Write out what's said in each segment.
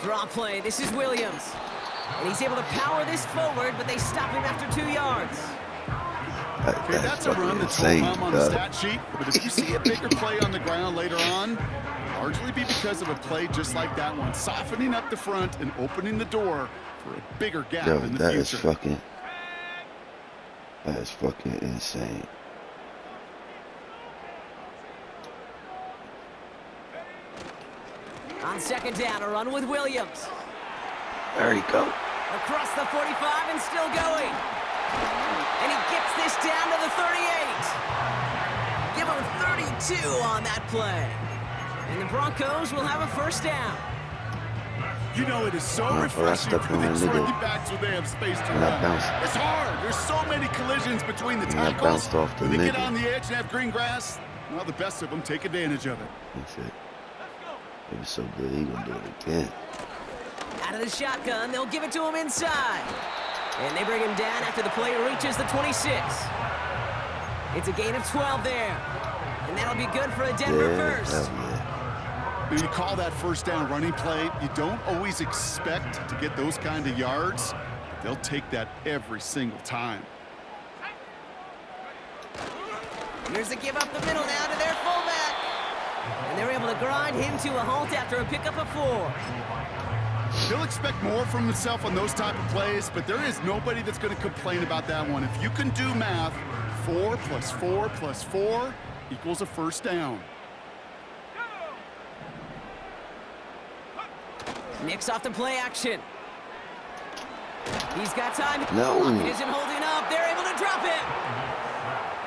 Draw play. This is Williams. And he's able to power this forward, but they stop him after 2 yards. Okay, that's a run that's won't come on the stat sheet, but if you see a bigger play on the ground later on, largely be because of a play just like that one, softening up the front and opening the door for a bigger gap in the future. That is fucking insane. On second down, a run with Williams. There you go. Across the 45 and still going. And he gets this down to the 38. Give him 32 on that play. And the Broncos will have a first down. You know, it is so refreshing for these running backs when they have space to run. It's hard. There's so many collisions between the tackles. When they get on the edge and have green grass, well, the best of them take advantage of it. That's it. It was so good, he's going to do it again. Out of the shotgun, they'll give it to him inside. And they bring him down after the play reaches the 26. It's a gain of 12 there. And that'll be good for a Denver first. When you call that first down running play, you don't always expect to get those kind of yards. But they'll take that every single time. Here's a give up the middle now to their fullback. And they're able to grind him to a halt after a pickup of 4. He'll expect more from himself on those type of plays, but there is nobody that's going to complain about that one. If you can do math, 4 + 4 + 4 equals a first down. Mix off the play action. He's got time. No. He isn't holding up. They're able to drop him.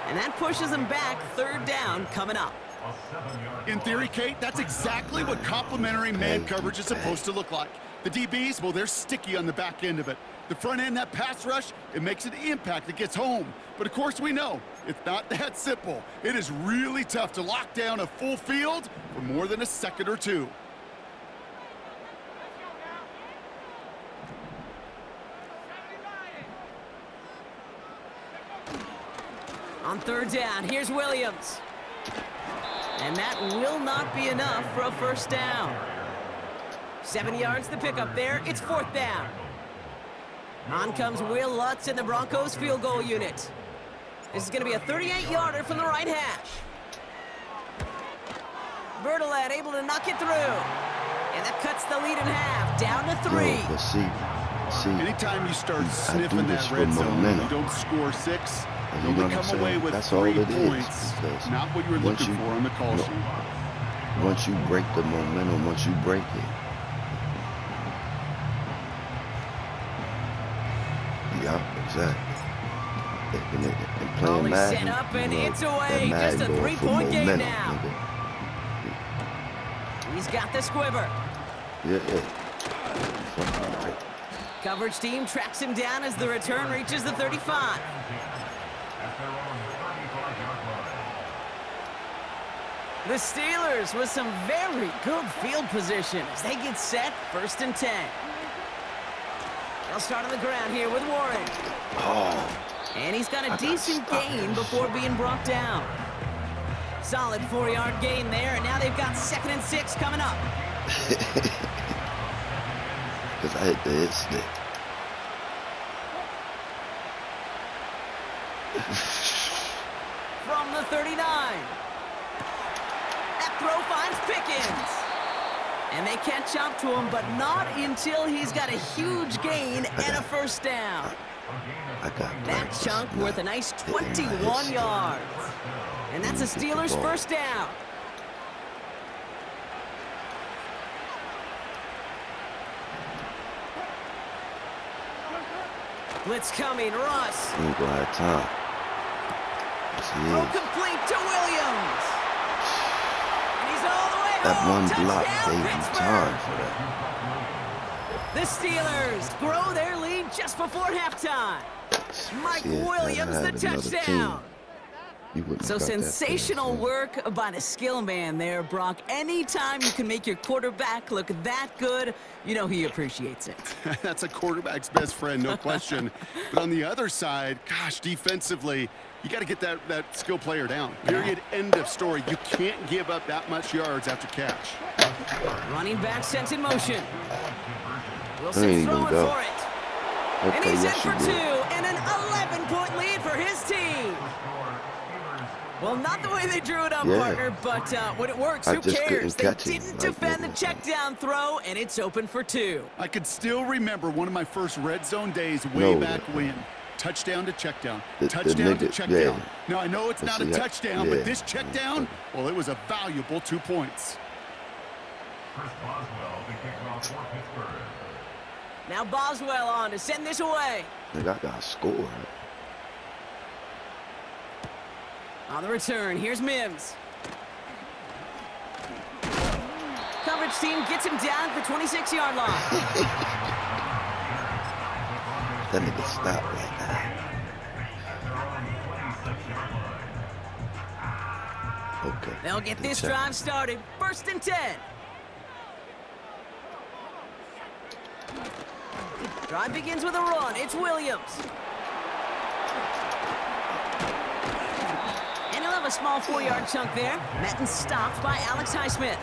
And that pushes him back. Third down coming up. In theory, Kate, that's exactly what complementary man coverage is supposed to look like. The DBs, well, they're sticky on the back end of it. The front end, that pass rush, it makes an impact that gets home. But of course we know it's not that simple. It is really tough to lock down a full field for more than a second or two. On third down, here's Williams. And that will not be enough for a first down. 7 yards to pick up there. It's fourth down. On comes Will Lutz in the Broncos field goal unit. This is going to be a 38-yarder from the right hash. Bertolet able to knock it through. And that cuts the lead in half. Down to 3. See, anytime you start sniffing that red zone and you don't score 6, you only come away with 3 points. Not what you were looking for on the call sheet. Once you break the momentum, once you break it. Yeah, exactly. And playing Madden, set up and it's away. Just a 3-point game now. He's got the squiver. Yeah. Coverage team tracks him down as the return reaches the 35. The Steelers with some very good field position as they get set, 1st and 10. They'll start on the ground here with Warren. And he's got a decent gain before being brought down. Solid 4-yard gain there, and now they've got 2nd and 6 coming up. Because I hit the hit stick. From the 39. That throw finds Pickens. And they catch up to him, but not until he's got a huge gain and a first down. That chunk worth a nice 21 yards. And that's a Steelers first down. Blitz coming, Russ. We ain't gonna have time. Throw complete to Williams. And he's all the way home. That one block Touchdown, gave him time for that. The Steelers grow their lead just before halftime. Mike Williams, the touchdown. You wouldn't So have got that sensational pass, work by the skill man there, Brock. Anytime you can make your quarterback look that good, you know he appreciates it. That's a quarterback's best friend, no question. But on the other side, gosh, defensively, you got to get that skill player down. Period. End of story. You can't give up that much yards after catch. Running back sent in motion. There Wilson ain't throwing gonna go. for it. And Okay, he's in yes, for you 2 did. and an 11-point lead for his team. Well, not the way they drew it up, Yeah. partner, but when it works, I who just cares? couldn't They catch it didn't like defend the that. check down throw, and it's open for 2. I could still remember one of my first red zone days way No, back when. Touchdown to check down. The Touchdown to nigga- check yeah. down. Now, I know it's Let's not a see how- touchdown, yeah. but this check down, well, it was a valuable 2 points. Now Boswell on to send this away. Nigga, I got scored. On the return, here's Mims. Coverage team gets him down at the 26-yard line. That nigga stopped like that. Okay. They'll get good this check. drive started. 1st and 10. Drive begins with a run. It's Williams. And he'll have a small 4-yard chunk there. Madden stopped by Alex Highsmith.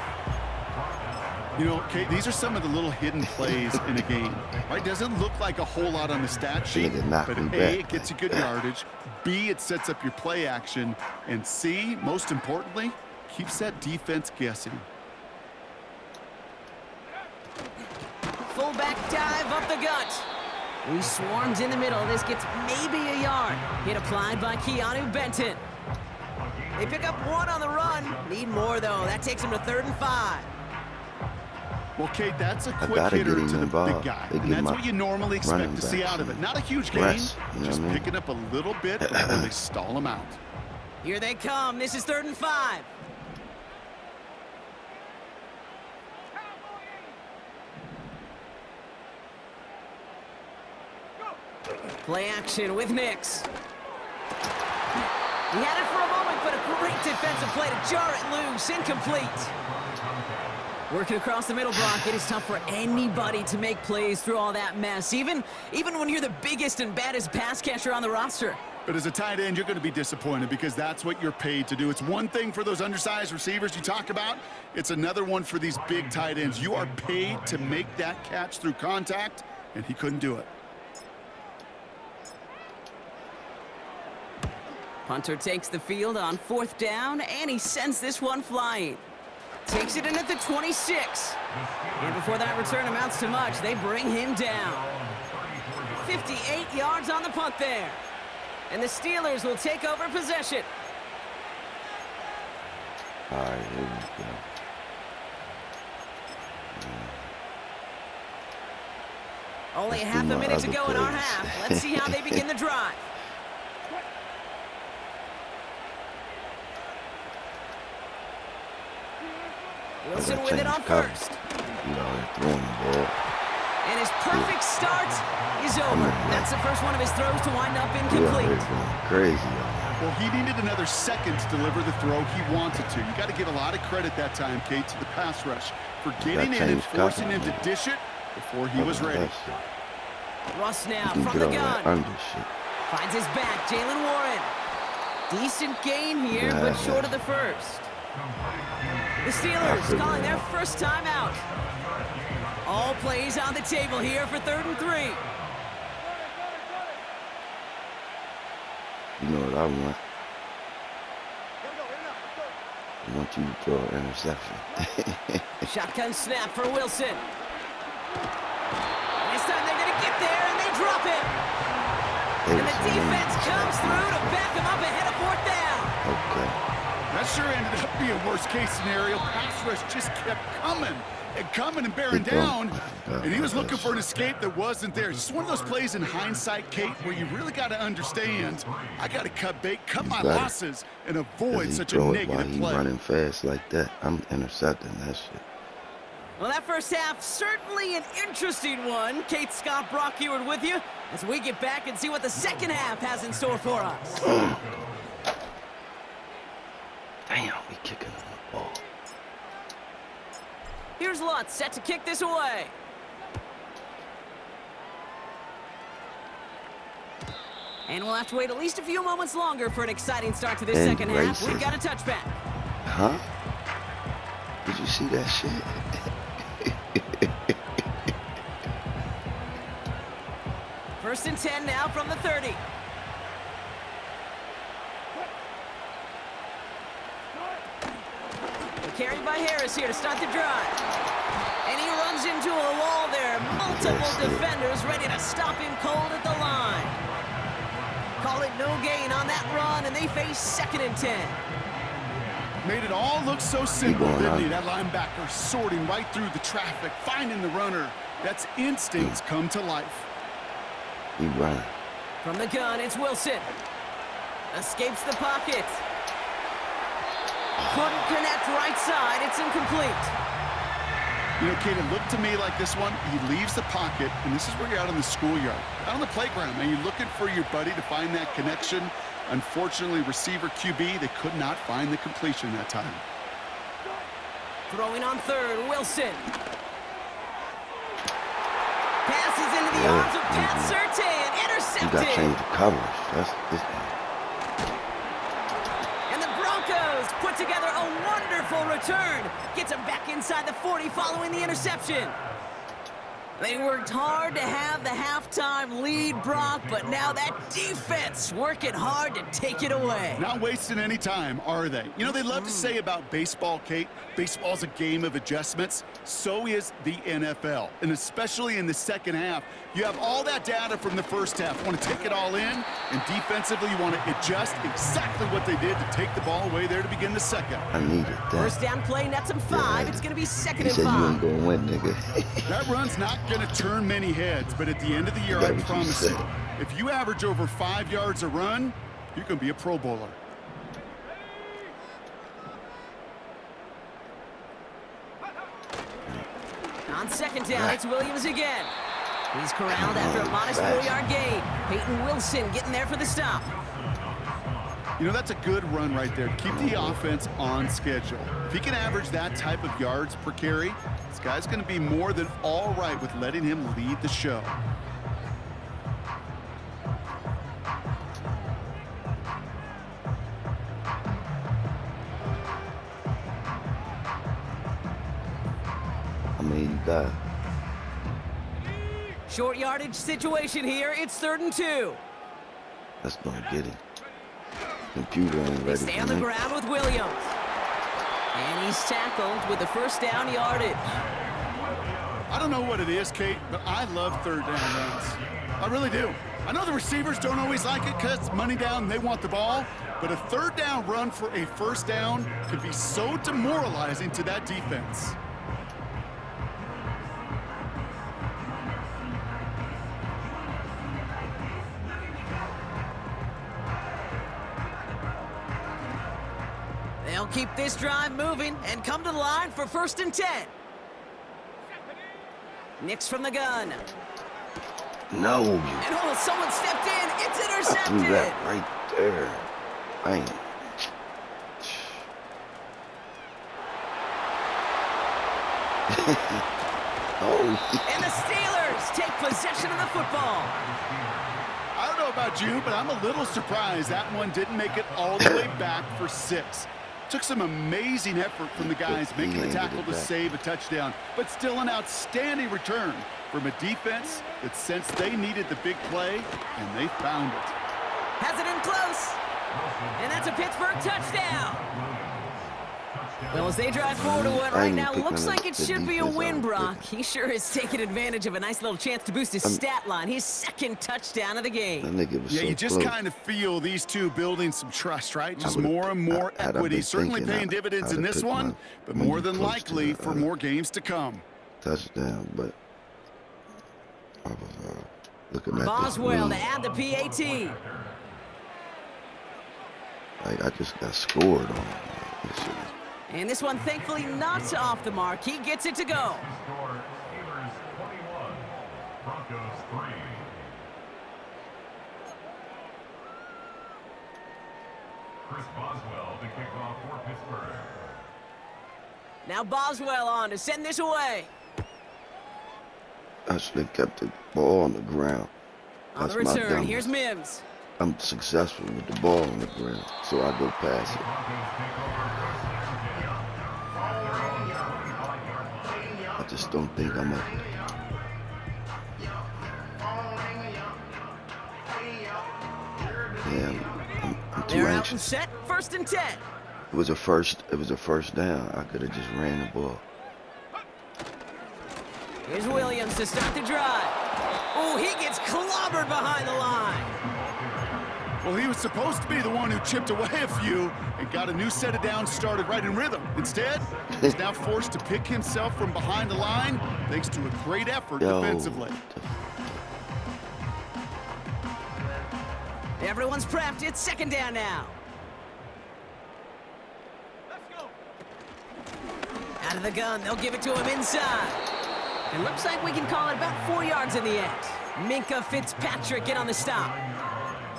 You know, Kate, these are some of the little hidden plays in a game. Right? Doesn't look like a whole lot on the stat sheet, Nigga knocked but me A, back it gets you like good that. yardage. B, it sets up your play action. And C, most importantly, keeps that defense guessing. Fullback dive up the gut. He swarms in the middle. This gets maybe a yard. Hit applied by Keanu Benton. They pick up 1 on the run. Need more, though. That takes him to 3rd and 5. Well, Kate, that's a quick gotta hitter get him to the involved. big guy. They And give that's my what you normally expect running to see backs out of it. some Not a huge gain, rest, you know just what I mean? picking up a little bit before they stall him out. Here they come. This is 3rd and 5. Play action with Nix. He had it for a moment, but a great defensive play to jar it loose. Incomplete. Working across the middle block, it is tough for anybody to make plays through all that mess, even when you're the biggest and baddest pass catcher on the roster. But as a tight end, you're going to be disappointed because that's what you're paid to do. It's one thing for those undersized receivers you talk about. It's another one for these big tight ends. You are paid to make that catch through contact, and he couldn't do it. Punter takes the field on 4th down, and he sends this one flying. Takes it in at the 26. And before that return amounts to much, they bring him down. 58 yards on the punt there. And the Steelers will take over possession. All right, here we go. Only Let's half do a my minute to other go in our plays. half. Let's see how they begin the drive. Wilson with it on coverage. 1st. You know, they're throwing the ball. And his perfect start is over. That's the first one of his throws to wind up Yeah, incomplete. they're going crazy. Well, he needed another second to deliver the throw he wanted to. You got to give a lot of credit that time, Kate, to the pass rush for getting in and changed forcing him coverage, to dish it before he was ready. Russ now You can from get the all that gun. under shit. Finds his back, Jalen Warren. Decent gain here, Yeah, but short yeah. of the first. The Steelers calling their first time out. All plays on the table here for 3rd and 3. You know what I want? I want you to throw an interception. Shotgun snap for Wilson. This time they're going to get there, and they drop it. And the defense comes through to back them up ahead of 4th down. Okay. That sure ended up being worst case scenario. Pass rush just kept coming and bearing Good throw. down. And he was looking for an escape that wasn't there. Just one of those plays in hindsight, Kate, where you really got to understand, I got to cut bait, cut my got it. losses, and avoid He such a throw it while negative he play. running fast like that. I'm intercepting that shit. Well, that first half, certainly an interesting one. Kate, Scott, Brock Eward with you as we get back and see what the second half has in store for us. Here's Lutz set to kick this away. And we'll have to wait at least a few moments longer for an exciting start to this second half. We've got a touchback. Huh? Did you see that shit? First and 10 now from the 30. Carried by Harris here to start the drive. And he runs into a wall there. Multiple defenders ready to stop him cold at the line. Call it no gain on that run, and they face 2nd and 10. Made it all look so simple, didn't he? That linebacker sorting right through the traffic, finding the runner. That's instincts come to life. He running. From the gun, it's Wilson. Escapes the pocket. Couldn't connect right side. It's incomplete. You know, Kate, it looked to me like this one, he leaves the pocket, and this is where you're out in the schoolyard, out on the playground, and you're looking for your buddy to find that connection. Unfortunately, receiver QB, they could not find the completion that time. Throwing on 3rd, Wilson. Passes into the arms of Pat Surtain. Intercepted. You got to change the coverage. That's this. And the Broncos put together a wonderful return. Gets him back inside the 40 following the interception. They worked hard to have the halftime lead, Brock, but now that defense working hard to take it away. Not wasting any time, are they? You know, they love to say about baseball, Kate, baseball's a game of adjustments. So is the NFL, and especially in the second half. You have all that data from the first half. You want to take it all in, and defensively, you want to adjust exactly what they did to take the ball away there to begin the second. I needed that. First down play, nets him 5. It's going to be 2nd and 5. He said you ain't going to win, nigga. That run's not going to turn many heads, but at the end of the year, I promise you, if you average over 5 yards a run, you're going to be a Pro Bowler. On 2nd down, it's Williams again. He's corralled after a modest 4-yard gain. Peyton Wilson getting there for the stop. You know, that's a good run right there. Keep the offense on schedule. If he can average that type of yards per carry, this guy's going to be more than all right with letting him lead the show. I mean, you got Short yardage situation here. It's 3rd and 2. that's gonna get it. Computer ain't They ready stay for on the me. ground with Williams. And he's tackled with the first down yardage. I don't know what it is, Kate, but I love 3rd down runs. I really do. I know the receivers don't always like it because it's money down and they want the ball, but a 3rd down run for a first down could be so demoralizing to that defense. They'll keep this drive moving and come to the line for 1st and 10. Nix from the gun. No, you And oh, someone stepped in. It's threw intercepted. that right there. Bang. Oh, And the Steelers take possession of the football. I don't know about you, but I'm a little surprised that one didn't make it all the way back for 6. Took some amazing effort from the guys making the tackle to save a touchdown, but still an outstanding return from a defense that sensed they needed the big play, and they found it. Has it in close. And that's a Pittsburgh touchdown. Well, as they drive forward to what right now looks like it should be a win, Brock. He sure is taking advantage of a nice little chance to boost his stat line. His 2nd touchdown of the game. that nigga was Yeah, so you just close. kind of feel these two building some trust, right? Just more and more had I equity. been Certainly thinking, paying dividends in I'd this have one, took but my more than close to likely the, for more games to come. touchdown, but I was looking at Boswell to this add the PAT. like I just got scored on. This shit is And this one, thankfully, not off the mark. He gets it to go. Score, Steelers 21, Broncos 3. Chris Boswell to kick off for Pittsburgh. Now Boswell on to send this away. I should have kept the ball on the ground. On That's the my return, dumbness. here's Mims. I'm successful with the ball on the ground, so I go pass it. I just don't think I'm a... Yeah, I'm too They're out and anxious. set, 1st and 10. It was a first down. I could have just ran the ball. Here's Williams to start the drive. Oh, he gets clobbered behind the line. Well, he was supposed to be the one who chipped away a few and got a new set of downs started right in rhythm. Instead, he's now forced to pick himself from behind the line thanks to a great effort defensively. Everyone's prepped. It's 2nd down now. Out of the gun, they'll give it to him inside. It looks like we can call it about 4 yards in the end. Minka Fitzpatrick in on the stop.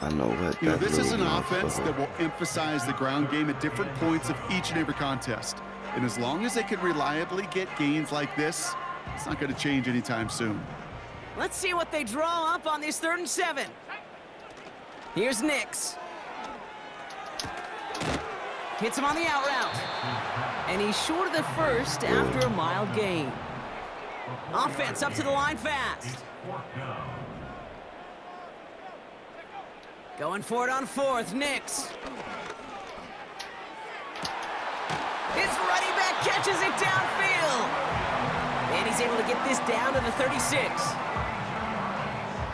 I know what. You know, this is an offense that will emphasize the ground game at different points of each and every contest. And as long as they can reliably get gains like this, it's not going to change anytime soon. Let's see what they draw up on this 3rd and 7. Here's Nix. Hits him on the out route. And he's short of the first after a mild gain. Offense up to the line fast. Going for it on 4th, Nix. His running back catches it downfield. And he's able to get this down to the 36.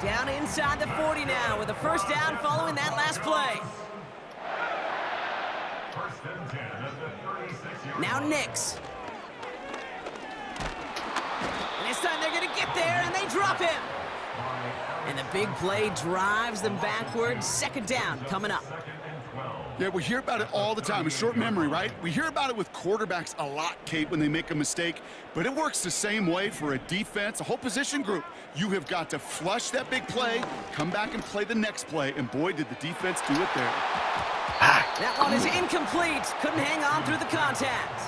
Down inside the 40 now with a 1st down following that last play. Now Nix. And this time they're going to get there, and they drop him. And the big play drives them backwards. 2nd down coming up. Yeah, we hear about it all the time. A short memory, right? We hear about it with quarterbacks a lot, Kate, when they make a mistake. But it works the same way for a defense, a whole position group. You have got to flush that big play, come back and play the next play, and boy, did the defense do it there. That one is incomplete. Couldn't hang on through the contact.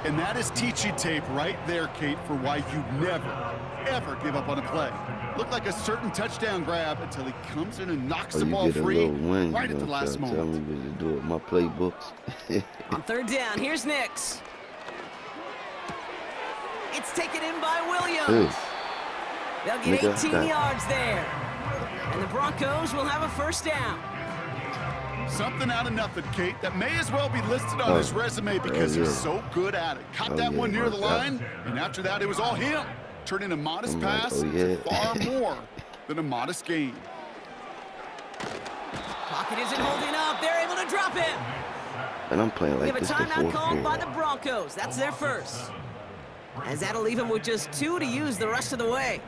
And that is teaching tape right there, Kate, for why you never, ever give up on a play. Looked like a certain touchdown grab until he comes in and knocks the ball free right at the last moment. Tell me what to do with my playbooks. On 3rd down, here's Nix. It's taken in by Williams. They'll get 18 yards there. And the Broncos will have a 1st down. Something out of nothing, Kate, that may as well be listed on his resume because he's so good at it. Caught that one near the line, and after that, it was all him. Turning a modest pass to far more than a modest gain. Pocket isn't holding up. They're able to drop him. And I'm playing like We this have a the timeout 4th called by the period. Broncos. That's their 1st. As that'll leave him with just 2 to use the rest of the way.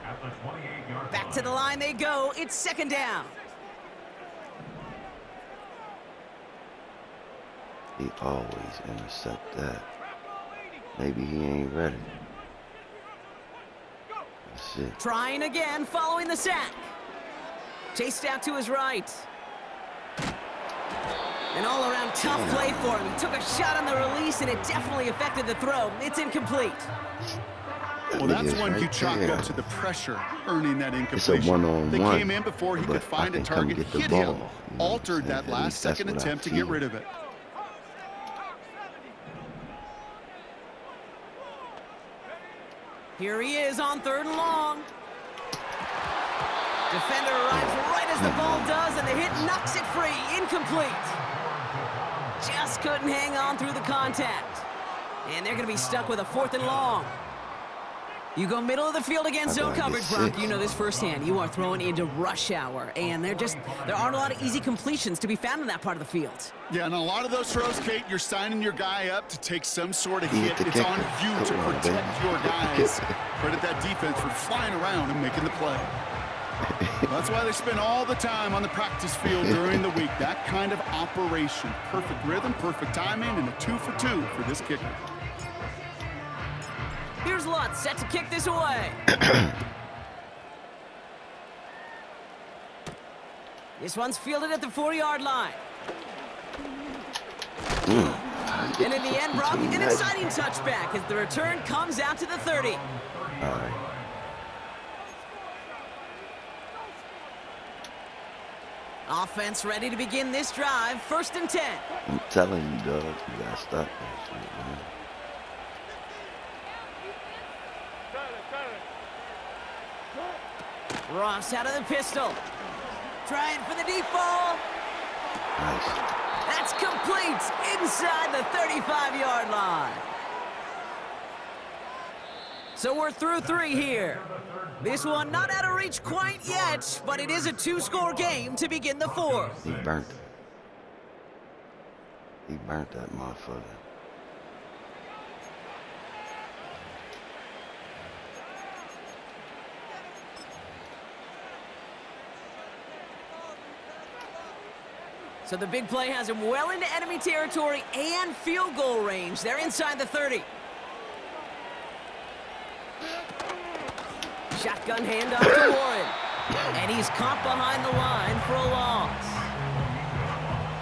Back to the line they go. It's 2nd down. He always intercept that. Maybe he ain't ready. That's it. Trying again following the sack. Chased out to his right. An all-around tough play for him. He took a shot on the release, and it definitely affected the throw. It's incomplete. Well, that's when you right chalk there. up to the pressure earning that It's a incompletion. one-on-one. They came in before he but could find I a can come target, get the hit ball, him, you know what I'm altered saying? that At last least that's second what I attempt to get feel. rid of it. Here he is on 3rd and long. Defender arrives right as the ball does, and the hit knocks it free. Incomplete. Just couldn't hang on through the contact. And they're going to be stuck with a 4th and long. You go middle of the field against zone coverage, Brock. You know this firsthand. You are throwing into rush hour, and there aren't a lot of easy completions to be found in that part of the field. Yeah, and a lot of those throws, Kate, you're signing your guy up to take some sort of He hit. hit the It's on kicker. you to Come on, protect baby. your guys. Credit that defense for flying around and making the play. That's why they spend all the time on the practice field during the week. That kind of operation. Perfect rhythm, perfect timing, and a 2 for 2 for this kicker. Here's Lutz set to kick this away. This one's fielded at the 4-yard line. And in the end, Brock, an exciting touchback as the return comes out to the 30. All right. Offense ready to begin this drive. 1st and 10. I'm telling you, dog, you gotta stop that shit, man. Ross out of the pistol. Trying for the deep ball. Nice. That's complete inside the 35-yard line. So we're through 3 here. This one not out of reach quite yet, but it is a 2-score game to begin the 4th. He burnt it. He burnt that motherfucker. So the big play has him well into enemy territory and field goal range. They're inside the 30. Shotgun handoff to Warren. And he's caught behind the line for a loss.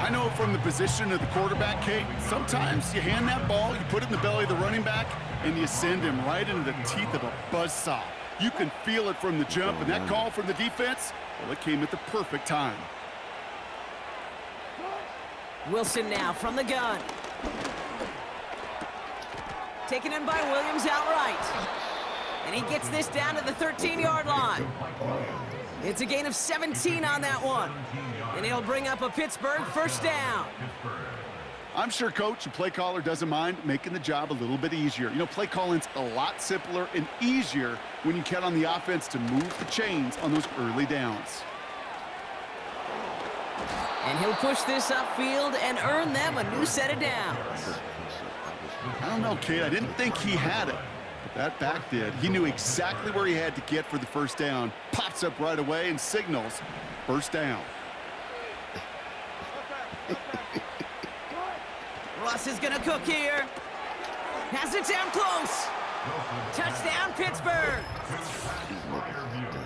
I know from the position of the quarterback, Kate, sometimes you hand that ball, you put it in the belly of the running back, and you send him right into the teeth of a buzzsaw. You can feel it from the jump, and that call from the defense, well, it came at the perfect time. Wilson now from the gun. Taken in by Williams outright. And he gets this down to the 13-yard line. It's a gain of 17 on that one. And he'll bring up a Pittsburgh 1st down. I'm sure coach and play caller doesn't mind making the job a little bit easier. You know, play calling's a lot simpler and easier when you count on the offense to move the chains on those early downs. And he'll push this upfield and earn them a new set of downs. I don't know, Kate. I didn't think he had it. But that back did. He knew exactly where he had to get for the 1st down. Pops up right away and signals 1st down. Ross is going to cook here. Has it down close. Touchdown, Pittsburgh.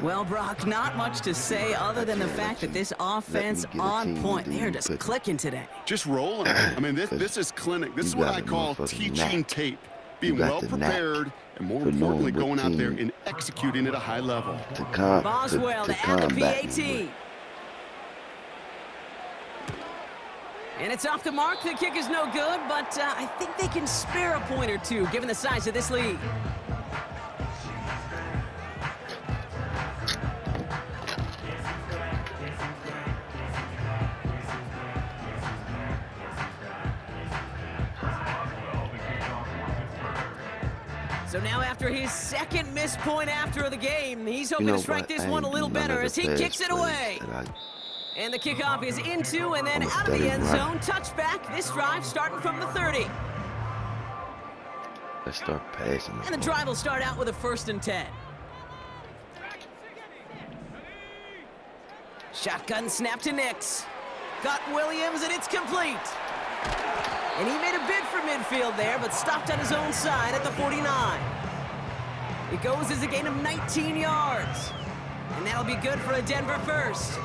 Well, Brock, not much to say other than the fact that this offense on point. They're just clicking today. Just rolling. I mean, this is clinic. This is what I call teaching tape. Being well prepared and, more importantly, going out there and executing at a high level. Boswell to add the PAT. And it's off the mark. The kick is no good, but I think they can spare a point or two given the size of this lead. So now after his 2nd missed point after the game, he's hoping to strike this one a little better as he kicks it away. And the kickoff is into and then out of the end zone. Touchback. This drive starting from the 30. Let's start passing. And the drive will start out with a 1st and 10. Shotgun snap to Nix. Got Williams, and it's complete. And he made a bid for midfield there, but stopped on his own side at the 49. It goes as a gain of 19 yards. And that'll be good for a Denver 1st.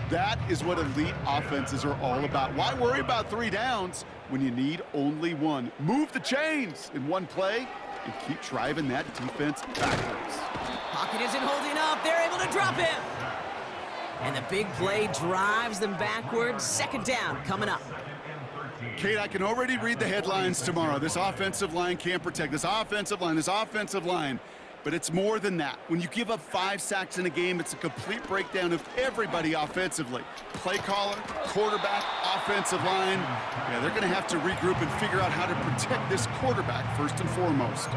That is what elite offenses are all about. Why worry about 3 downs when you need only 1? Move the chains in one play and keep driving that defense backwards. Pocket isn't holding up. They're able to drop him. And the big play drives them backwards. 2nd down coming up. Kate, I can already read the headlines tomorrow. This offensive line can't protect. This offensive line. But it's more than that. When you give up 5 sacks in a game, it's a complete breakdown of everybody offensively. Play caller, quarterback, offensive line. Yeah, they're going to have to regroup and figure out how to protect this quarterback first and foremost.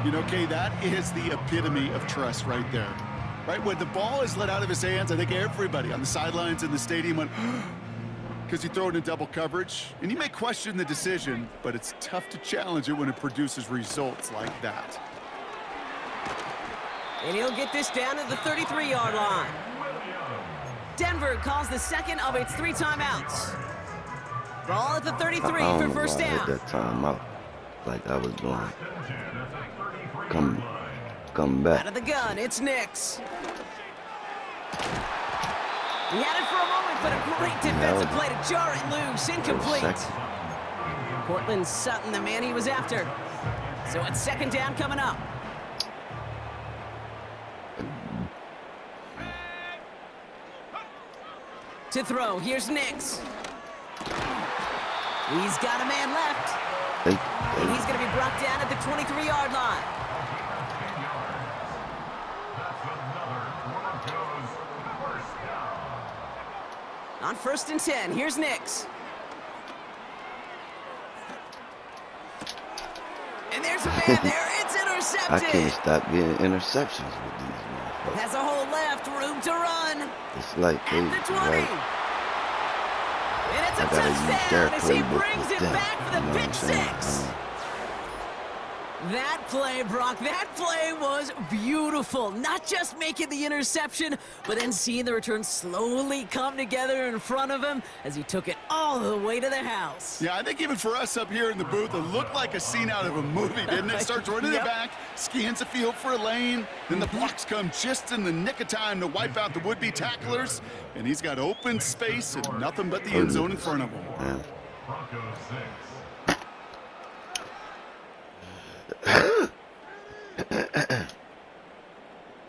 You know, Kay, that is the epitome of trust right there. Right? When the ball is let out of his hands, I think everybody on the sidelines in the stadium went, because you throw it in double coverage. And you may question the decision, but it's tough to challenge it when it produces results like that. And he'll get this down to the 33-yard line. Denver calls the 2nd of its 3 timeouts. Ball at the 33 for 1st down. I hit that timeout like I was doing. Come back. Out of the gun, it's Nix. He had it for a moment, but a great defensive play to jar it loose. Incomplete. Cortland Sutton, the man he was after. So it's second down coming up. To throw, here's Nix. He's got a man left. And he's going to be brought down at the 23-yard line. On 1st and 10, here's Nix. And there's a man there. It's intercepted. I can't stop getting interceptions with these motherfuckers. Has a hole left, room to run. It's like they At the 20. right. And it's a I gotta use their touchdown as he playbook brings with it them. back for the You know what pick I'm saying? six. That play, Brock, that play was beautiful. Not just making the interception, but then seeing the return slowly come together in front of him as he took it all the way to the house. Yeah, I think even for us up here in the booth, it looked like a scene out of a movie, didn't it? Starts running Yep. it back, scans the field for a lane, then the blocks come just in the nick of time to wipe out the would-be tacklers, and he's got open space and nothing but the end zone in front of him. Yeah. Broncos 6.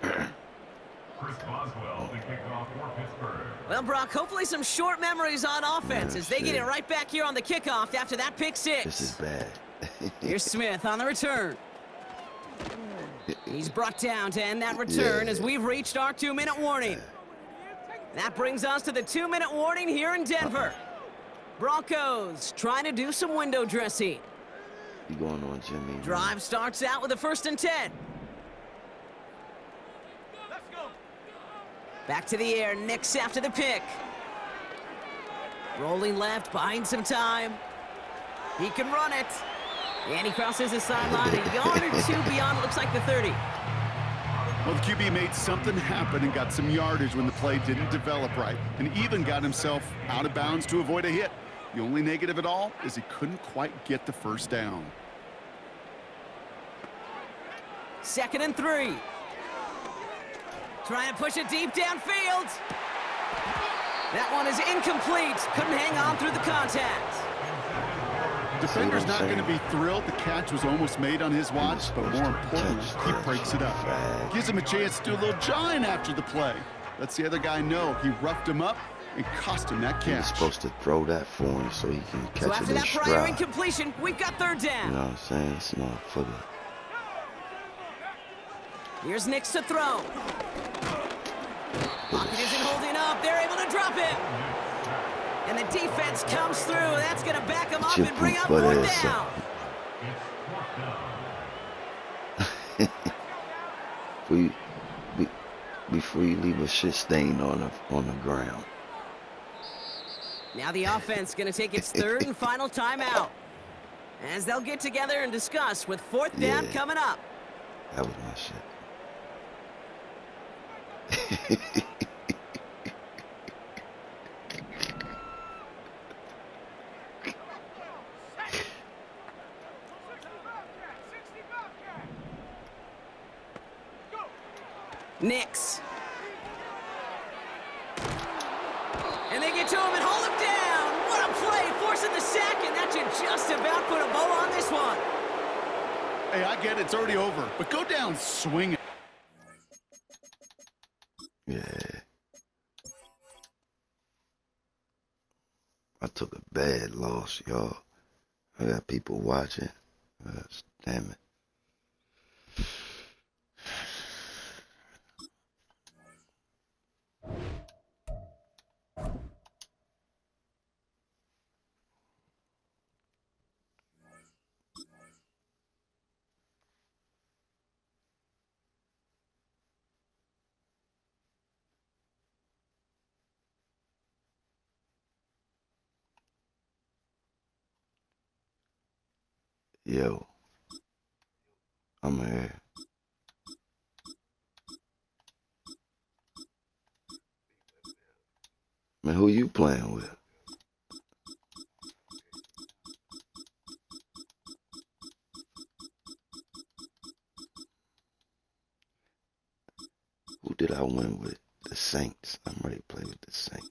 Chris Boswell to kick off for Pittsburgh. Well, Brock, hopefully some short memories on offense as they get it right back here on the kickoff after that pick This is six. bad. Here's Smith on the return. He's brought down to end that return as we've reached our 2-minute warning. That brings us to the 2-minute warning here in Denver. Broncos trying to do some window dressing. You going on, Jimmy? Drive starts out with a 1st and 10. Back to the air, Nix after the pick. Rolling left, buying some time. He can run it. And he crosses the sideline a yard or two beyond, looks like the 30. Well, the QB made something happen and got some yardage when the play didn't develop right, and even got himself out of bounds to avoid a hit. The only negative at all is he couldn't quite get the first down. 2nd and 3. Trying to push it deep downfield. That one is incomplete. Couldn't hang on through the contact. Defender's not going to be thrilled the catch was almost made on his watch, but more importantly, he breaks it up. Gives him a chance to do a little jawing after the play. Lets the other guy know he roughed him up and cost him that He's catch. supposed to throw that for him so he can So catch after it in that prior stride. incompletion, we've got 3rd You down. know what I'm saying? This motherfucker. Here's Nix to throw. Pocket isn't holding up. They're able to drop it. And the defense comes through. That's going to back them up and bring up 4th down. Before you leave a shit stain on the ground. Now the offense going to take its 3rd and final timeout as they'll get together and discuss with 4th down Yeah. coming up. That was my shit. Nix. And they get to him and hold him down. What a play, forcing the sack, and that should just about put a bow on this one. Hey, I get it, it's already over, but go down swinging. Yeah. I took a bad loss, y'all. I got people watching. Damn it. Yo, I'm here. Man, who you playing with? Who did I win with? the Saints. I'm ready to play with the Saints.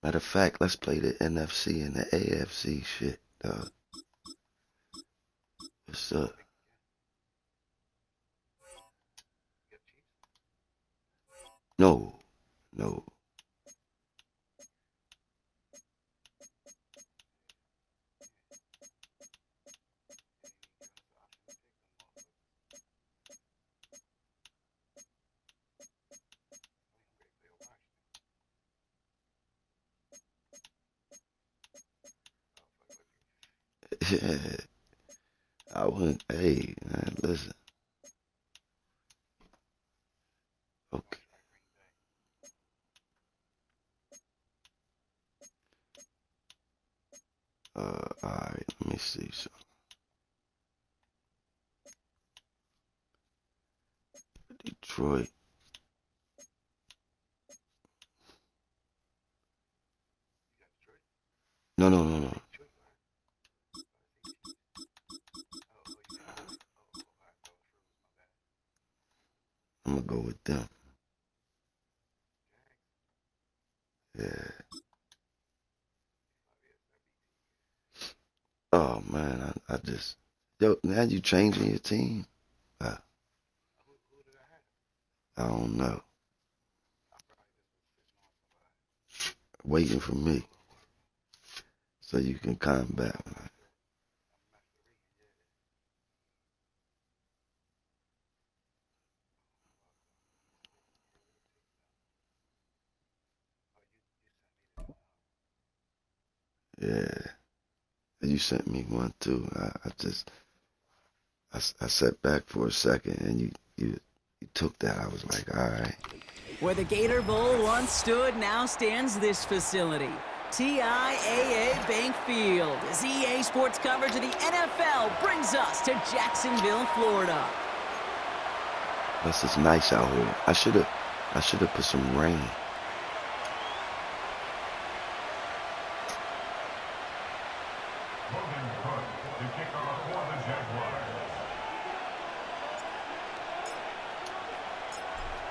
Matter of fact, let's play the NFC and the AFC shit, dog. What's up? No. Yeah. I wouldn't. Hey, man, listen. Okay. Alright, let me see something. Detroit. No. I'm gonna go with them. Yeah. Oh man, I just now you changing your team. I don't know. Waiting for me so you can combat. Yeah. You sent me one too. I sat back for a second and you took that. I was like, all right. Where the Gator Bowl once stood, now stands this facility. TIAA Bank Field, as EA Sports coverage of the NFL brings us to Jacksonville, Florida. Plus it's nice out here. I should have put some rain. Logan Cook to kick off for the Jaguars.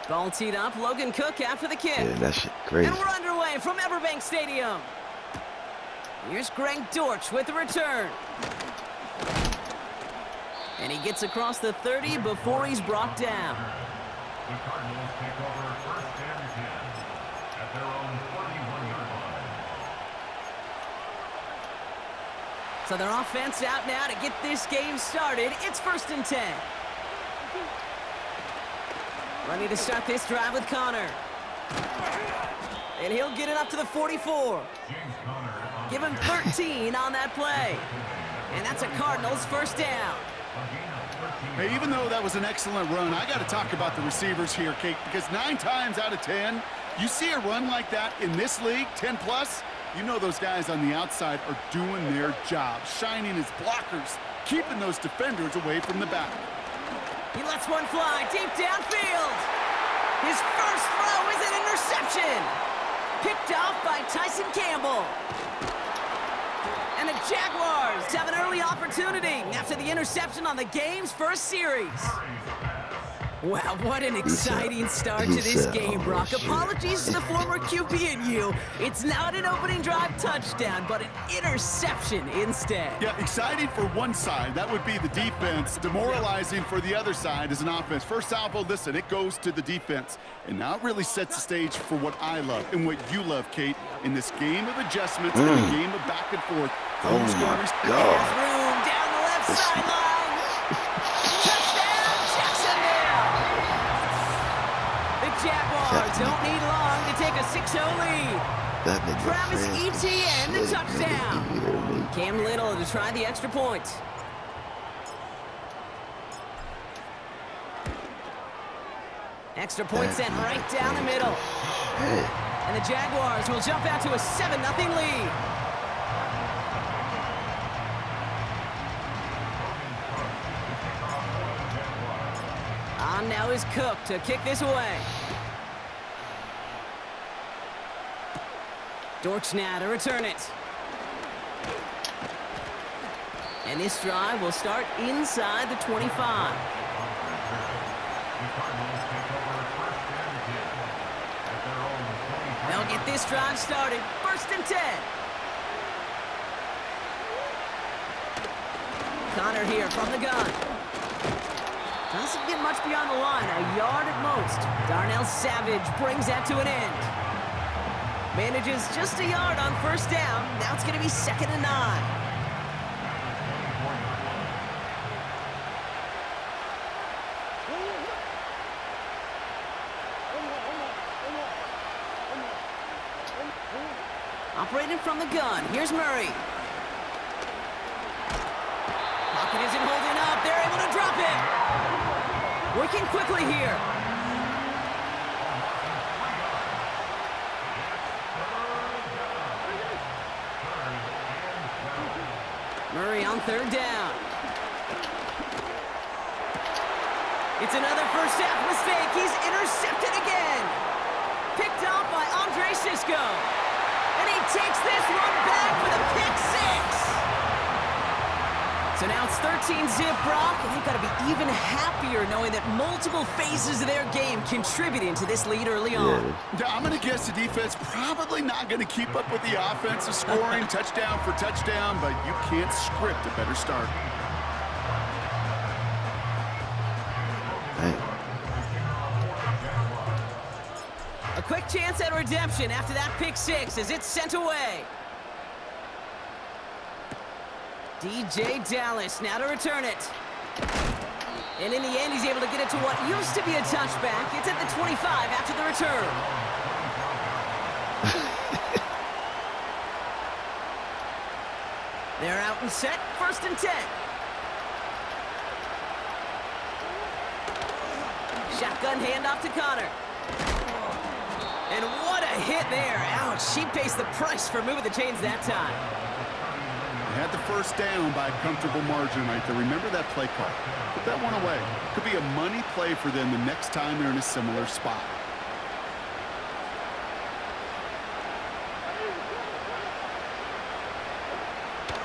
Ball teed up, Logan Cook after the kick. Yeah, that shit crazy. And we're underway from Everbank Stadium. Here's Greg Dortch with the return. And he gets across the 30 before he's brought down. The Cardinals take over first and 10 at their own 41-yard line. So their offense out now to get this game started. It's first and 10. Ready to start this drive with Connor. And he'll get it up to the 44. Give him 13 on that play. And that's a Cardinals first down. Hey, even though that was an excellent run, I got to talk about the receivers here, Kate, because 9 times out of 10, you see a run like that in this league, 10 plus, you know those guys on the outside are doing their job, shining as blockers, keeping those defenders away from the back. He lets one fly deep downfield. His first throw is an interception. Picked off by Tyson Campbell. And the Jaguars have an early opportunity after the interception on the game's first series. Wow, what an exciting start to this game, Brock. Apologies to the former QB and you. It's not an opening drive touchdown, but an interception instead. Yeah, exciting for one side. That would be the defense. Demoralizing for the other side as an offense. First salvo, listen, it goes to the defense. And now it really sets the stage for what I love and what you love, Kate, in this game of adjustments and the game of back and forth. Oh, my God. There's room down the left sideline. Touchdown, Jacksonville! The Jaguars don't need long to take a 6-0 lead. That nigga Travis Francis Etienne, the slick, touchdown. nigga, you hear me? Cam Little to try the extra point. Extra point sent right down the middle. Hey. And the Jaguars will jump out to a 7-0 lead. On now is Cook to kick this away. Dortch now to return it. And this drive will start inside the 25. this drive started. 1st and 10. Connor here from the gun. Doesn't get much beyond the line, a yard at most. Darnell Savage brings that to an end. Manages just a yard on 1st down. Now it's going to be 2nd and 9. Operating from the gun, here's Murray. Pocket isn't holding up, they're able to drop it. Working quickly here. Murray on 3rd down. It's another first half mistake. He's intercepted again. Picked off by Andre Sisco. And he takes this one back for the pick 6. So now it's 13-zip, Brock, and they've got to be even happier knowing that multiple phases of their game contributing to this lead early on. Yeah, I'm going to guess the defense probably not going to keep up with the offensive scoring touchdown for touchdown, but you can't script a better start. A quick chance at redemption after that pick 6 as it's sent away. DJ Dallas now to return it. And in the end, he's able to get it to what used to be a touchback. It's at the 25 after the return. They're out and set. 1st and 10. Shotgun handoff to Connor. And what a hit there. Ouch, she pays the price for moving the chains that time. Had the 1st down by a comfortable margin right there. Remember that play call. Put that one away. Could be a money play for them the next time they're in a similar spot.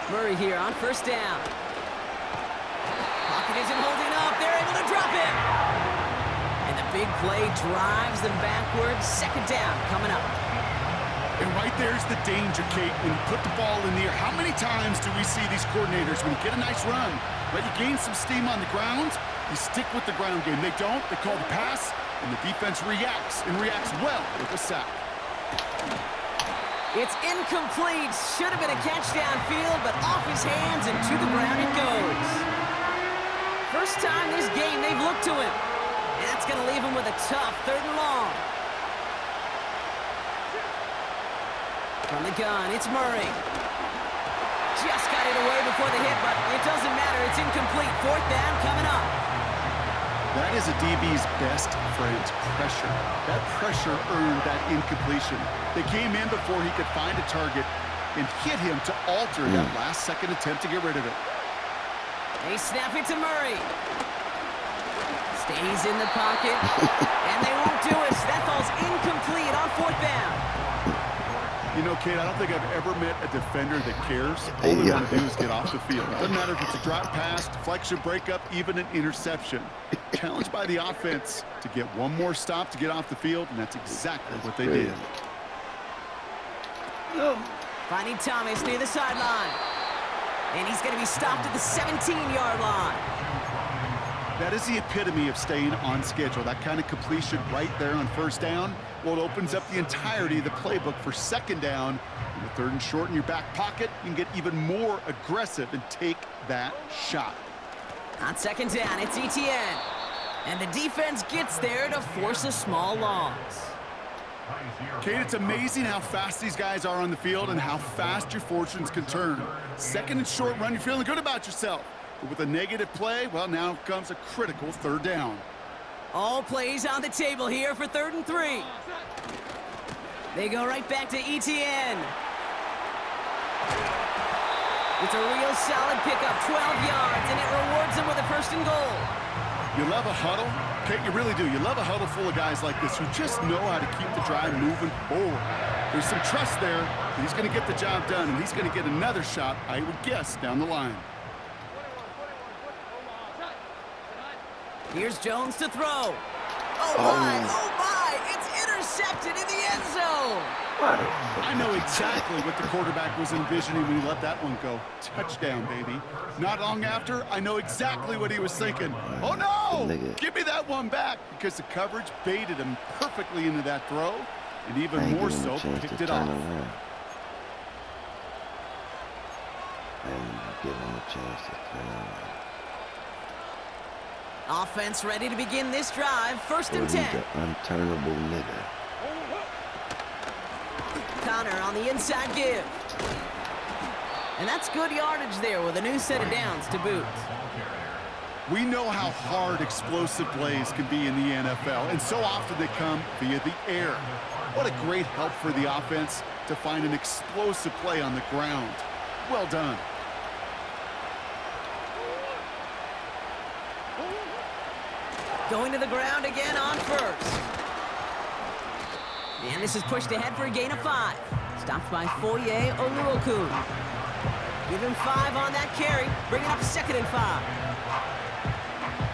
Murray here on 1st down. Pocket isn't holding up. They're able to drop it. And the big play drives them backwards. 2nd down coming up. And right there's the danger, Kate, when you put the ball in the air. How many times do we see these coordinators, when you get a nice run, right, you gain some steam on the ground, you stick with the ground game. They don't, they call the pass, and the defense reacts, and reacts well with a sack. It's incomplete. Should have been a catch downfield, but off his hands and to the ground it goes. First time this game they've looked to him. And that's going to leave him with a tough 3rd and long. From the gun, it's Murray. Just got it away before the hit, but it doesn't matter. It's incomplete. 4th down coming up. That is a DB's best friend, pressure. That pressure earned that incompletion. They came in before he could find a target and hit him to alter that last-second attempt to get rid of it. They snap it to Murray. Stays in the pocket, and they won't do it. That falls incomplete on 4th down. You know, Kate, I don't think I've ever met a defender that cares. All they want to do is get off the field. Doesn't matter if it's a drop pass, deflection, breakup, even an interception. Challenged by the offense to get one more stop to get off the field, and that's exactly what they did. Finding Thomas near the sideline. And he's going to be stopped at the 17-yard line. That is the epitome of staying on schedule. That kind of completion right there on 1st down. Well, it opens up the entirety of the playbook for 2nd down. In the 3rd and short in your back pocket, you can get even more aggressive and take that shot. On 2nd down, it's Etienne. And the defense gets there to force a small loss. Kate, it's amazing how fast these guys are on the field and how fast your fortunes can turn. 2nd and short run, you're feeling good about yourself. But with a negative play, well, now comes a critical 3rd down. All plays on the table here for 3rd and 3. They go right back to Etienne. It's a real solid pickup, 12 yards, and it rewards them with a 1st and goal. You love a huddle? Kate, you really do. You love a huddle full of guys like this who just know how to keep the drive moving forward. There's some trust there. He's going to get the job done, and he's going to get another shot, I would guess, down the line. Here's Jones to throw. Oh my, it's intercepted in the end zone. I know exactly what the quarterback was envisioning when he let that one go. Touchdown, baby. Not long after, I know exactly what he was thinking. Oh, no! Give me that one back, because the coverage baited him perfectly into that throw, and even more so, picked it off. Give him a chance to turn around. Offense ready to begin this drive. 1st and 10. The unturnable nigga. Connor on the inside give. And that's good yardage there with a new set of downs to boot. We know how hard explosive plays can be in the NFL, and so often they come via the air. What a great help for the offense to find an explosive play on the ground. Well done. Going to the ground again on 1st. And this is pushed ahead for a gain of 5. Stopped by Foye Oluoku. Give him 5 on that carry. Bring it up 2nd and 5.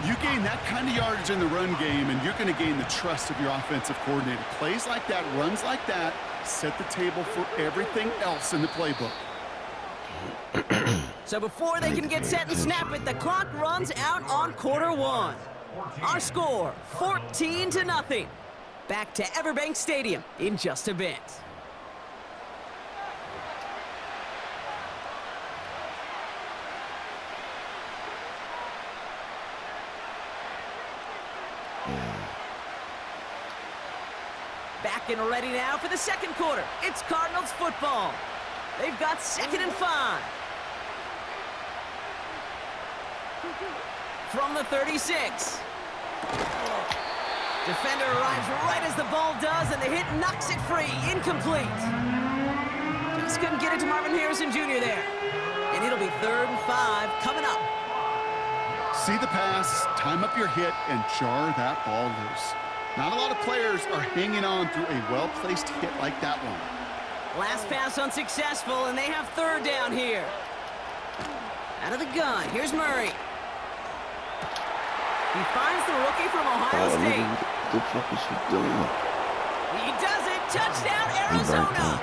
You gain that kind of yardage in the run game, and you're going to gain the trust of your offensive coordinator. Plays like that, runs like that, set the table for everything else in the playbook. So before they can get set and snap it, the clock runs out on quarter 1. Our score, 14-0. Back to Everbank Stadium in just a bit. Back and ready now for the 2nd quarter. It's Cardinals football. They've got 2nd and 5. From the 36. Defender arrives right as the ball does, and the hit knocks it free. Incomplete. Just couldn't get it to Marvin Harrison Jr. there. And it'll be 3rd and 5 coming up. See the pass, time up your hit, and jar that ball loose. Not a lot of players are hanging on through a well-placed hit like that one. Last pass unsuccessful, and they have 3rd down here. Out of the gun, here's Murray. He finds the rookie from Ohio State. What the fuck is he doing? He does it. Touchdown, Arizona.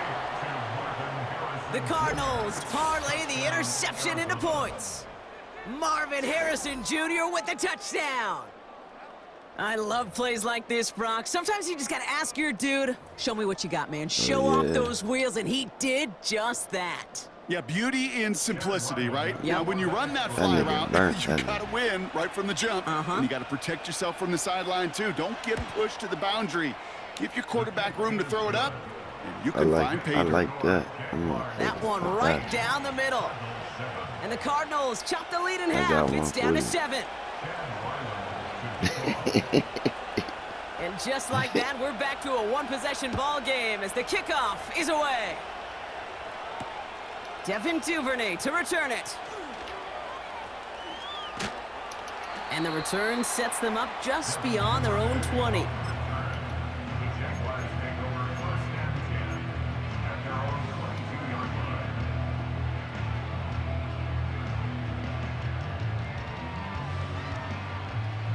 The Cardinals parlay the interception into points. Marvin Harrison Jr. with the touchdown. I love plays like this, Brock. Sometimes you just got to ask your dude, show me what you got, man. Show off those wheels, and he did just that. Yeah, beauty in simplicity, right? Yep. Now, when you run that fly route, you burnt. got to win right from the jump. And you got to protect yourself from the sideline, too. Don't get pushed to the boundary. Give your quarterback room to throw it up, and you can find pay dirt. I like that. That one right down the middle. And the Cardinals chop the lead in half. It's down to 7. And just like that, we're back to a one-possession ball game as the kickoff is away. Devin Duvernay to return it. And the return sets them up just beyond their own 20.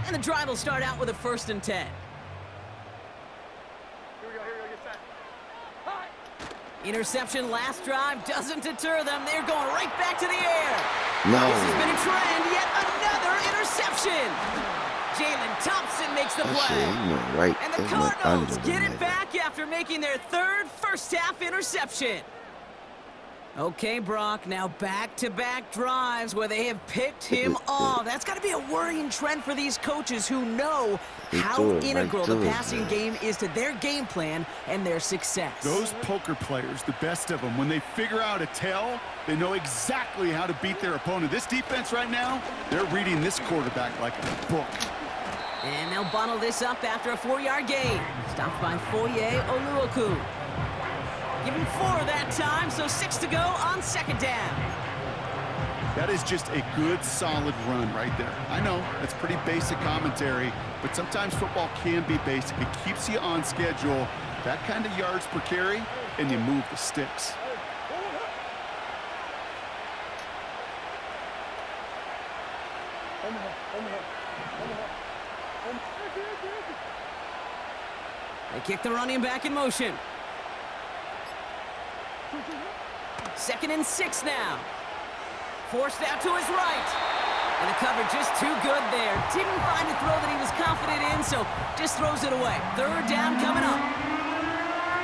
And the drive will start out with a 1st and 10. Interception last drive doesn't deter them. They're going right back to the air. No. This has been a trend. Yet another interception. Jalen Thompson makes the play. Right. And the Cardinals get it back after making their 3rd first-half interception. Okay, Brock, now back-to-back drives where they have picked him off. That's got to be a worrying trend for these coaches who know how integral the passing game is to their game plan and their success. Those poker players, the best of them, when they figure out a tell, they know exactly how to beat their opponent. This defense right now, they're reading this quarterback like a book. And they'll bottle this up after a 4-yard gain. Stopped by Foye Oluoku. Give him 4 that time, so 6 to go on 2nd down. That is just a good, solid run right there. I know, that's pretty basic commentary, but sometimes football can be basic. It keeps you on schedule, that kind of yards per carry, and you move the sticks. They kick the running back in motion. 2nd and 6 now. Forced out to his right. And the cover just too good there. Didn't find a throw that he was confident in, so just throws it away. 3rd down coming up.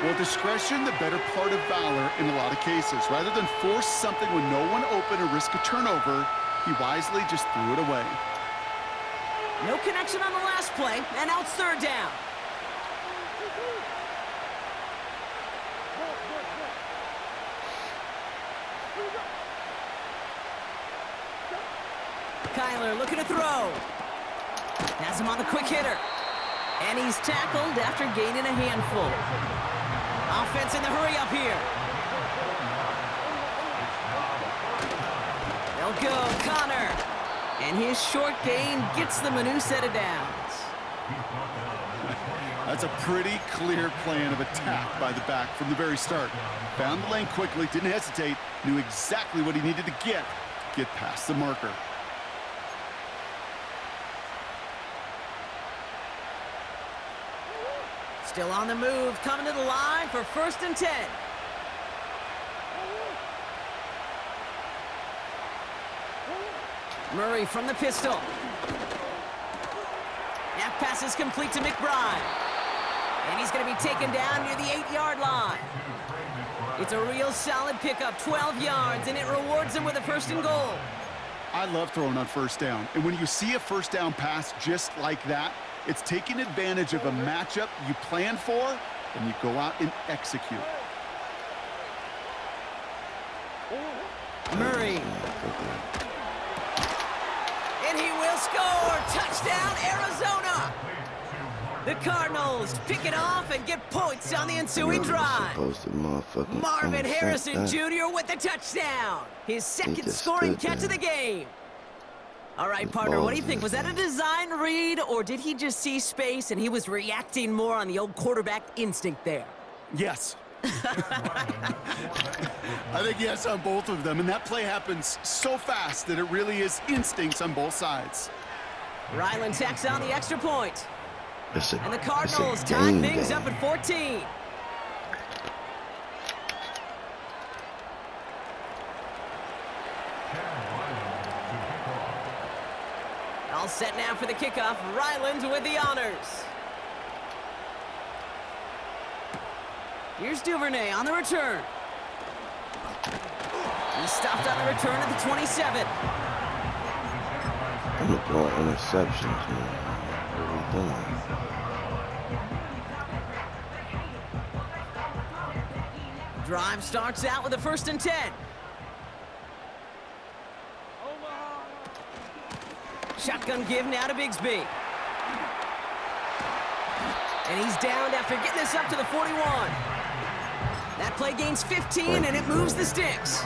Well, discretion, the better part of valor in a lot of cases. Rather than force something when no one open or risk a turnover, he wisely just threw it away. No connection on the last play, and now it's 3rd down. Kyler looking to throw. Has him on the quick hitter. And he's tackled after gaining a handful. Offense in the hurry up here. They'll go, Connor. And his short gain gets them a new set of downs. That's a pretty clear plan of attack by the back from the very start. Found the lane quickly, didn't hesitate, knew exactly what he needed to get past the marker. Still on the move, coming to the line for 1st and 10. Murray from the pistol. That pass is complete to McBride. And he's going to be taken down near the 8-yard line. It's a real solid pickup, 12 yards, and it rewards him with a 1st and goal. I love throwing on 1st down. And when you see a 1st down pass just like that, it's taking advantage of a matchup you plan for, and you go out and execute. Murray. And he will score! Touchdown, Arizona! The Cardinals pick it off and get points on the ensuing drive. Marvin Harrison Jr. with the touchdown. His 2nd scoring catch of the game. All right, partner, what do you think? Was that a design read, or did he just see space and he was reacting more on the old quarterback instinct there? Yes. I think yes on both of them, and that play happens so fast that it really is instincts on both sides. Ryland tacks on the extra point. And the Cardinals tie things up at 14. All set now for the kickoff. Ryland with the honors. Here's Duvernay on the return. He stopped on the return at the 27. I'm gonna call interceptions, man. What are we doing? Drive starts out with a 1st and 10. Shotgun give now to Bigsby. And he's downed after getting this up to the 41. That play gains 15, and it moves the sticks.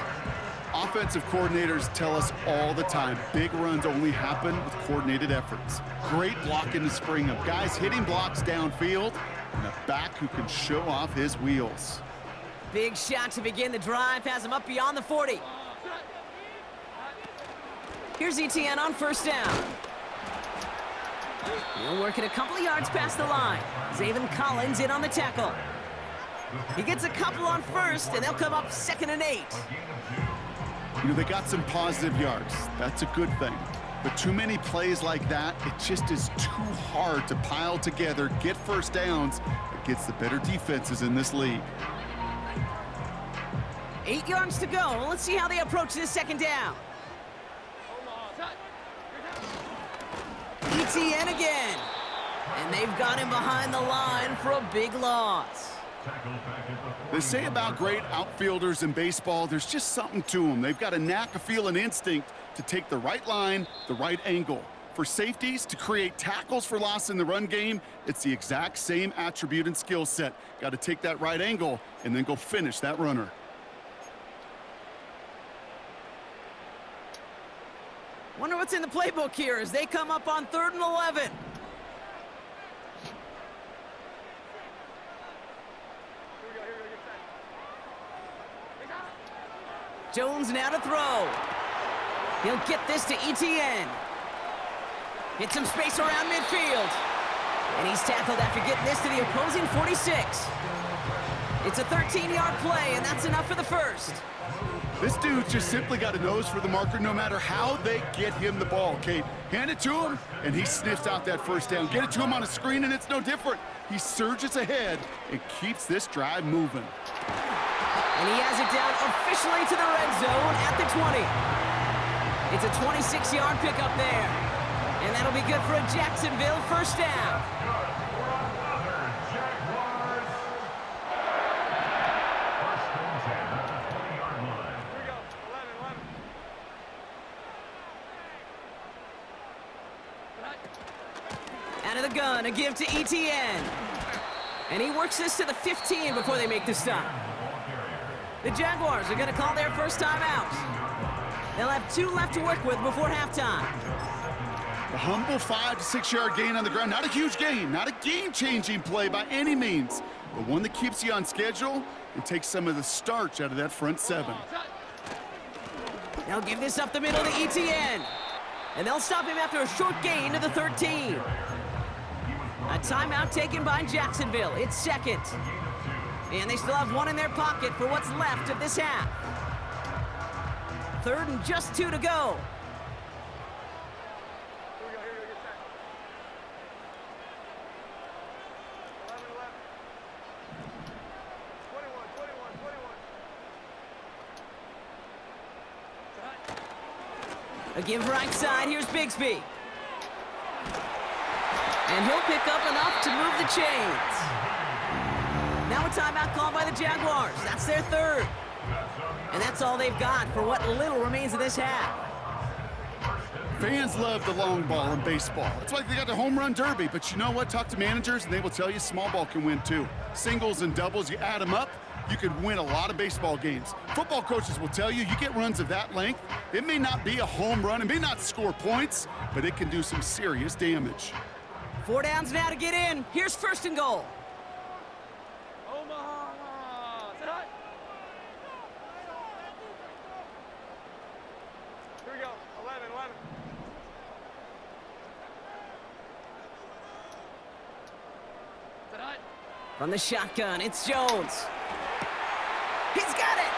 Offensive coordinators tell us all the time, big runs only happen with coordinated efforts. Great block in the spring of guys hitting blocks downfield, and a back who can show off his wheels. Big shot to begin the drive, has him up beyond the 40. Here's ETN on 1st down. He'll work it a couple of yards past the line. Zaven Collins in on the tackle. He gets a couple on 1st, and they'll come up 2nd and 8. You know, they got some positive yards. That's a good thing. But too many plays like that, it just is too hard to pile together, get 1st downs against the better defenses in this league. 8 yards to go. Let's see how they approach this 2nd down. ETN again. And they've got him behind the line for a big loss. They say about great outfielders in baseball, there's just something to them. They've got a knack, a feel, and instinct to take the right line, the right angle. For safeties, to create tackles for loss in the run game, it's the exact same attribute and skill set. Got to take that right angle and then go finish that runner. Wonder what's in the playbook here as they come up on 3rd and 11. Jones now to throw. He'll get this to ETN. Hit some space around midfield. And he's tackled after getting this to the opposing 46. It's a 13-yard play, and that's enough for the first. This dude's just simply got a nose for the marker no matter how they get him the ball, Kate. Hand it to him, and he sniffs out that first down. Get it to him on a screen, and it's no different. He surges ahead and keeps this drive moving. And he has it down officially to the red zone at the 20. It's a 26-yard pickup there. And that'll be good for a Jacksonville first down. Out of the gun, a give to ETN. And he works this to the 15 before they make the stop. The Jaguars are going to call their first time out. They'll have 2 left to work with before halftime. A humble 5 to 6 yard gain on the ground. Not a huge gain, not a game-changing play by any means, but one that keeps you on schedule and takes some of the starch out of that front 7. They'll give this up the middle to ETN. And they'll stop him after a short gain to the 13. A timeout taken by Jacksonville. It's second. And they still have 1 in their pocket for what's left of this half. 3rd and just 2 to go. A give right side, here's Bigsby. And he'll pick up enough to move the chains. Now a timeout called by the Jaguars. That's their 3rd. And that's all they've got for what little remains of this half. Fans love the long ball in baseball. It's like they got the home run derby, but you know what? Talk to managers and they will tell you small ball can win too. Singles and doubles, you add them up, you could win a lot of baseball games. Football coaches will tell you get runs of that length. It may not be a home run, it may not score points, but it can do some serious damage. 4 downs now to get in. Here's 1st and goal. Here we go, 11. From the shotgun, it's Jones. He's got it!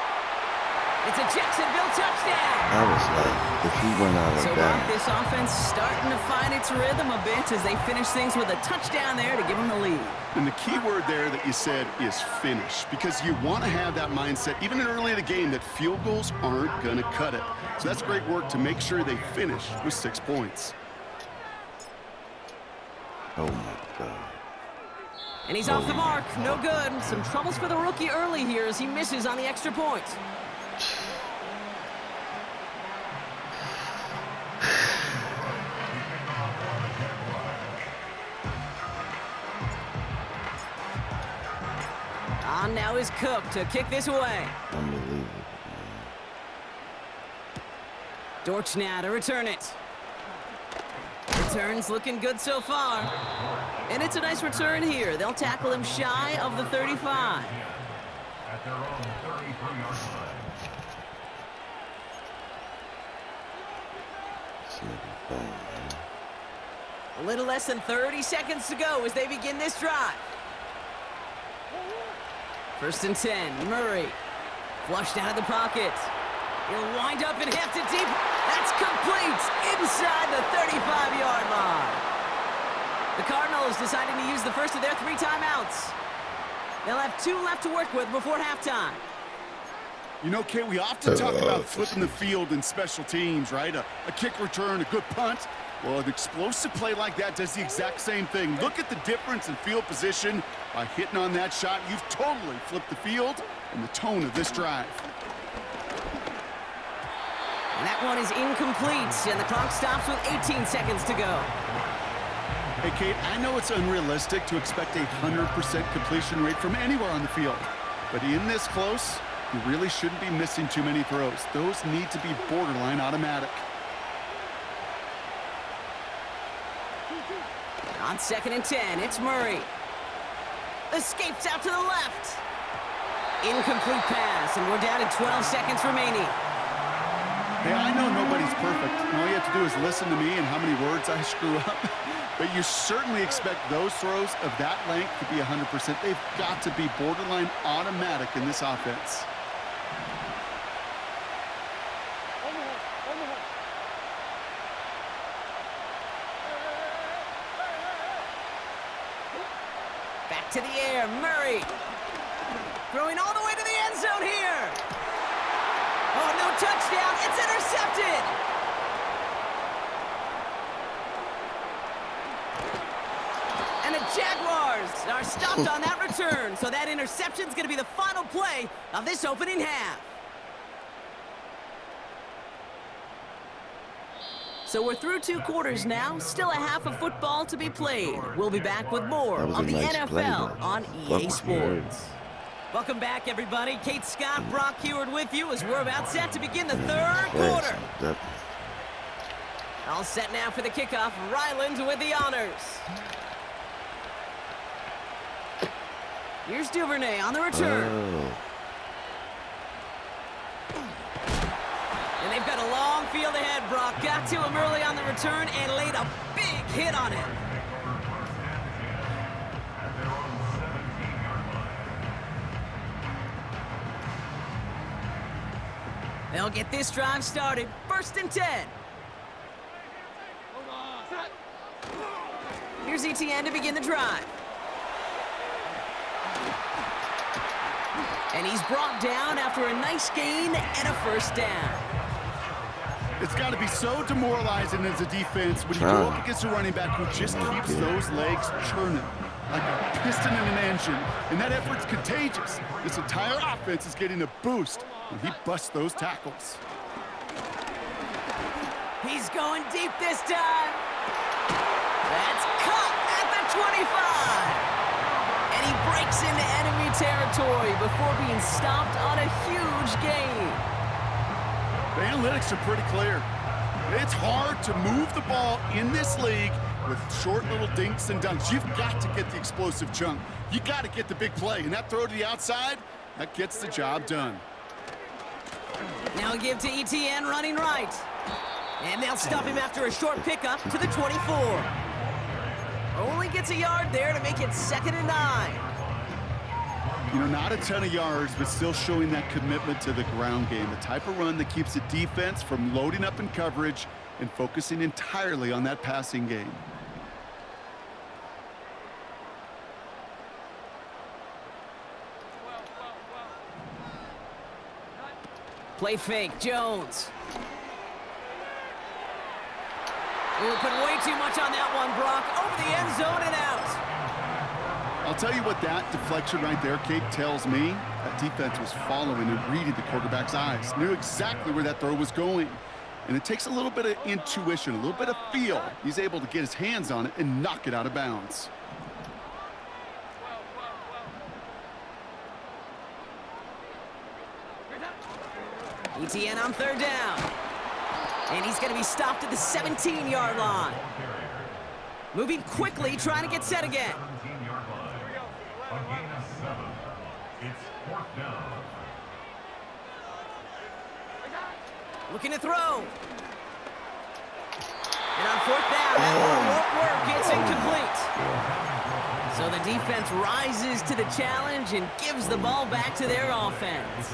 It's a Jacksonville touchdown! I was like, if he went out of So bounds. Mark, this offense starting to find its rhythm a bit as they finish things with a touchdown there to give them the lead. And the key word there that you said is finish, because you want to have that mindset, even early in the game, that field goals aren't going to cut it. So that's great work to make sure they finish with 6 points. Oh my God. And he's off the mark. No good. Some troubles for the rookie early here as he misses on the extra point. On now is Cook to kick this away. Unbelievable. Dortch now to return it. Return's looking good so far. And it's a nice return here. They'll tackle him shy of the 35. At their own 33-yard line. A little less than 30 seconds to go as they begin this drive. 1st and 10, Murray. Flushed out of the pocket. He'll wind up and heft it deep. That's complete inside the 35-yard line. The Cardinals deciding to use the first of their 3 timeouts. They'll have 2 left to work with before halftime. You know, Kate, we often talk about flipping the field in special teams, right? A kick return, a good punt. Well, an explosive play like that does the exact same thing. Look at the difference in field position. By hitting on that shot, you've totally flipped the field and the tone of this drive. And that one is incomplete, and the clock stops with 18 seconds to go. Hey, Kate, I know it's unrealistic to expect a 100% completion rate from anywhere on the field. But in this close, you really shouldn't be missing too many throws. Those need to be borderline automatic. On 2nd and 10, it's Murray. Escapes out to the left. Incomplete pass, and we're down to 12 seconds remaining. Hey, I know nobody's perfect. All you have to do is listen to me and how many words I screw up. But you certainly expect those throws of that length to be 100%. They've got to be borderline automatic in this offense. Back to the air, Murray. Throwing all the way to the end zone here. Oh, no touchdown. It's intercepted. And the Jaguars are stopped on that return. So that interception's going to be the final play of this opening half. So we're through 2 quarters now. Still a half of football to be played. We'll be back with more on the NFL on EA Sports. Welcome back, everybody. Kate Scott, Brock Heward with you as we're about set to begin the 3rd quarter. All set now for the kickoff. Ryland with the honors. Here's Duvernay on the return. And they've got a long field ahead, Brock. Got to him early on the return and laid a big hit on him. They'll get this drive started. 1st and 10. Here's ETN to begin the drive. And he's brought down after a nice gain and a 1st down. It's got to be so demoralizing as a defense when you go up against a running back who just keeps those legs churning like a piston in an engine. And that effort's contagious. This entire offense is getting a boost when he busts those tackles. He's going deep this time. That's caught at the 25. And he breaks into enemy territory before being stopped on a huge gain. The analytics are pretty clear. It's hard to move the ball in this league with short little dinks and dunks. You've got to get the explosive chunk. You got to get the big play. And that throw to the outside, that gets the job done. Now give to ETN running right. And they'll stop him after a short pickup to the 24. Only gets a yard there to make it 2nd and 9. You know, not a ton of yards, but still showing that commitment to the ground game. The type of run that keeps the defense from loading up in coverage and focusing entirely on that passing game. Play fake, Jones. We'll put way too much on that one, Brock. Over the end zone and out. I'll tell you what that deflection right there, Kate, tells me. That defense was following and reading the quarterback's eyes. Knew exactly where that throw was going. And it takes a little bit of intuition, a little bit of feel. He's able to get his hands on it and knock it out of bounds. ETN on 3rd down. And he's going to be stopped at the 17-yard line. Moving quickly, trying to get set again. 17-yard line. A gain of 7. It's 4th down. Looking to throw. And on 4th down, that one won't work. It's incomplete. So the defense rises to the challenge and gives the ball back to their offense.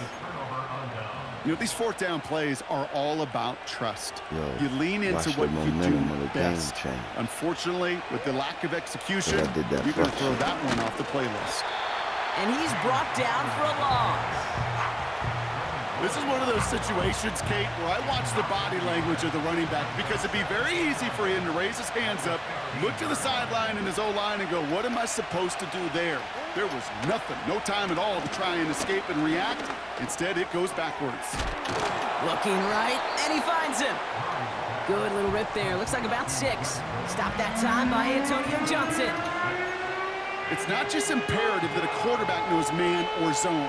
You know, these 4th down plays are all about trust. You lean into what you do best. Unfortunately, with the lack of execution, you're going to throw that one off the playlist. And he's brought down for a loss. This is one of those situations, Kate, where I watch the body language of the running back because it'd be very easy for him to raise his hands up, look to the sideline in his O-line and go, what am I supposed to do there? There was nothing, no time at all to try and escape and react. Instead, it goes backwards. Looking right, and he finds him. Good little rip there. Looks like about 6. Stopped that time by Antonio Johnson. It's not just imperative that a quarterback knows man or zone.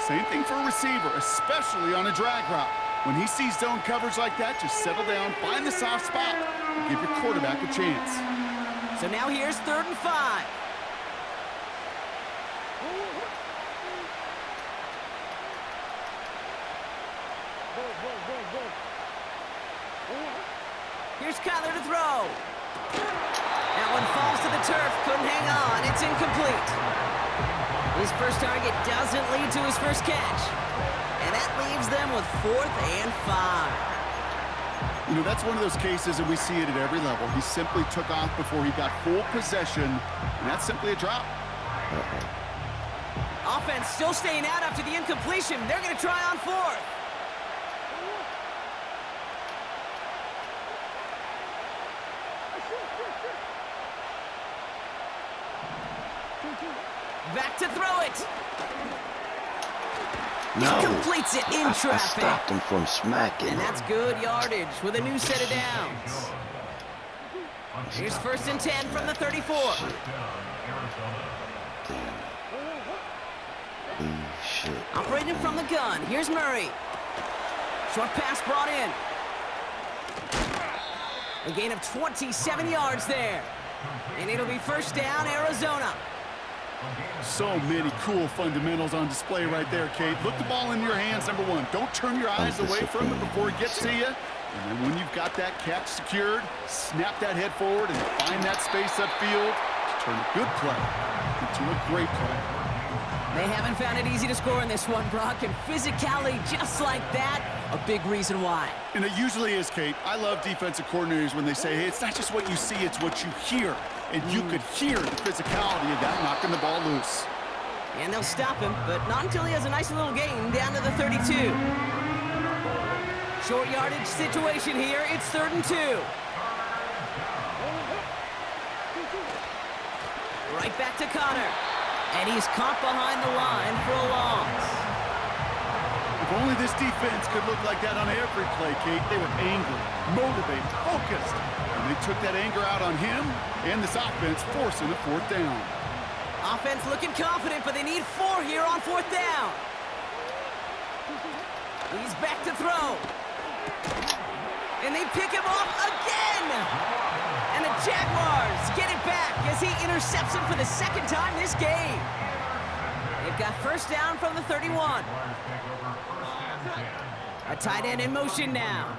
Same thing for a receiver, especially on a drag route. When he sees zone coverage like that, just settle down, find the soft spot, and give your quarterback a chance. So now here's 3rd and 5. Here's Kyler to throw. That one falls to the turf. Couldn't hang on. It's incomplete. His first target doesn't lead to his first catch. And that leaves them with 4th and 5. You know, that's one of those cases, and we see it at every level. He simply took off before he got full possession, and that's simply a drop. Offense still staying out after the incompletion. They're going to try on 4th. Back to throw it. No. He completes it in I traffic. stopped him from smacking. And that's good yardage with a new set of downs. Here's 1st and 10 from the 34. Shit. Operating from the gun. Here's Murray. Short pass brought in. A gain of 27 yards there. And it'll be 1st down, Arizona. So many cool fundamentals on display right there, Kate. Look the ball in your hands, number one. Don't turn your eyes away from it before it gets to you. And then when you've got that catch secured, snap that head forward and find that space upfield to turn a good play into a great play. They haven't found it easy to score in this one, Brock, and physicality just like that, a big reason why. And it usually is, Kate. I love defensive coordinators when they say, hey, it's not just what you see, it's what you hear. And you could hear the physicality of that knocking the ball loose. And they'll stop him, but not until he has a nice little gain down to the 32. Short yardage situation here. It's 3rd and 2. Right back to Connor. And he's caught behind the line for a loss. If only this defense could look like that on every play, Kate. They were angry, motivated, focused. And they took that anger out on him and this offense, forcing a 4th down. Offense looking confident, but they need 4 here on 4th down. He's back to throw. And they pick him off again. And the Jaguars get it back as he intercepts him for the 2nd time this game. They've got 1st down from the 31. A tight end in motion now.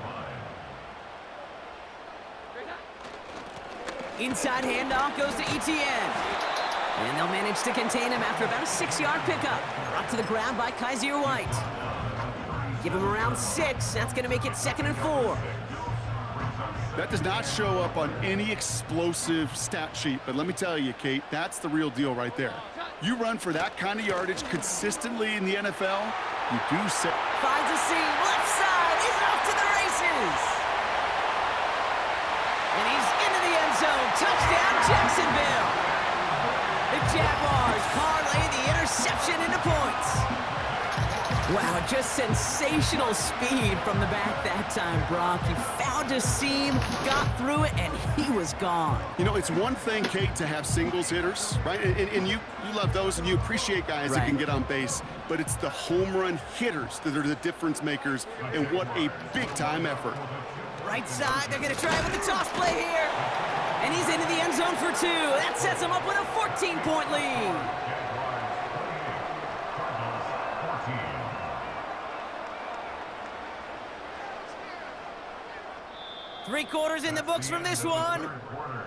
Inside handoff goes to Etienne. And they'll manage to contain him after about a 6-yard pickup. Brought to the ground by Kaiser White. Give him around 6. That's going to make it 2nd and 4. That does not show up on any explosive stat sheet, but let me tell you, Kate, that's the real deal right there. You run for that kind of yardage consistently in the NFL, you do set. Finds a seam, left side, he's off to the races. And he's into the end zone, touchdown Jacksonville. The Jaguars parlay the interception into points. Wow, just sensational speed from the back that time, Brock. He found a seam, got through it, and he was gone. You know, it's one thing, Kate, to have singles hitters, right? And you love those, and you appreciate guys that can get on base. But it's the home run hitters that are the difference makers, and what a big-time effort. Right side, they're going to try with the toss play here. And he's into the end zone for 2. That sets him up with a 14-point lead. 3 quarters in the books from this one.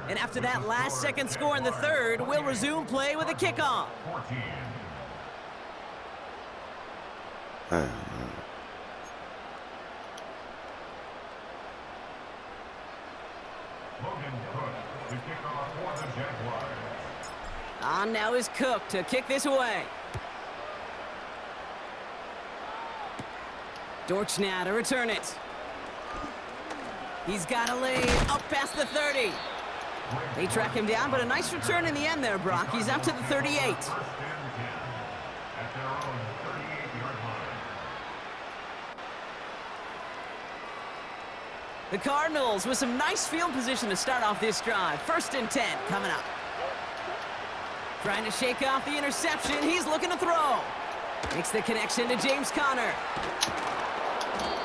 And after that last-second score in the 3rd, we'll resume play with a kickoff. On now is Cook to kick this away. Dortch now to return it. He's got a lane up past the 30. They track him down, but a nice return in the end there, Brock. He's up to the 38. The Cardinals with some nice field position to start off this drive. 1st and 10 coming up. Trying to shake off the interception. He's looking to throw. Makes the connection to James Conner.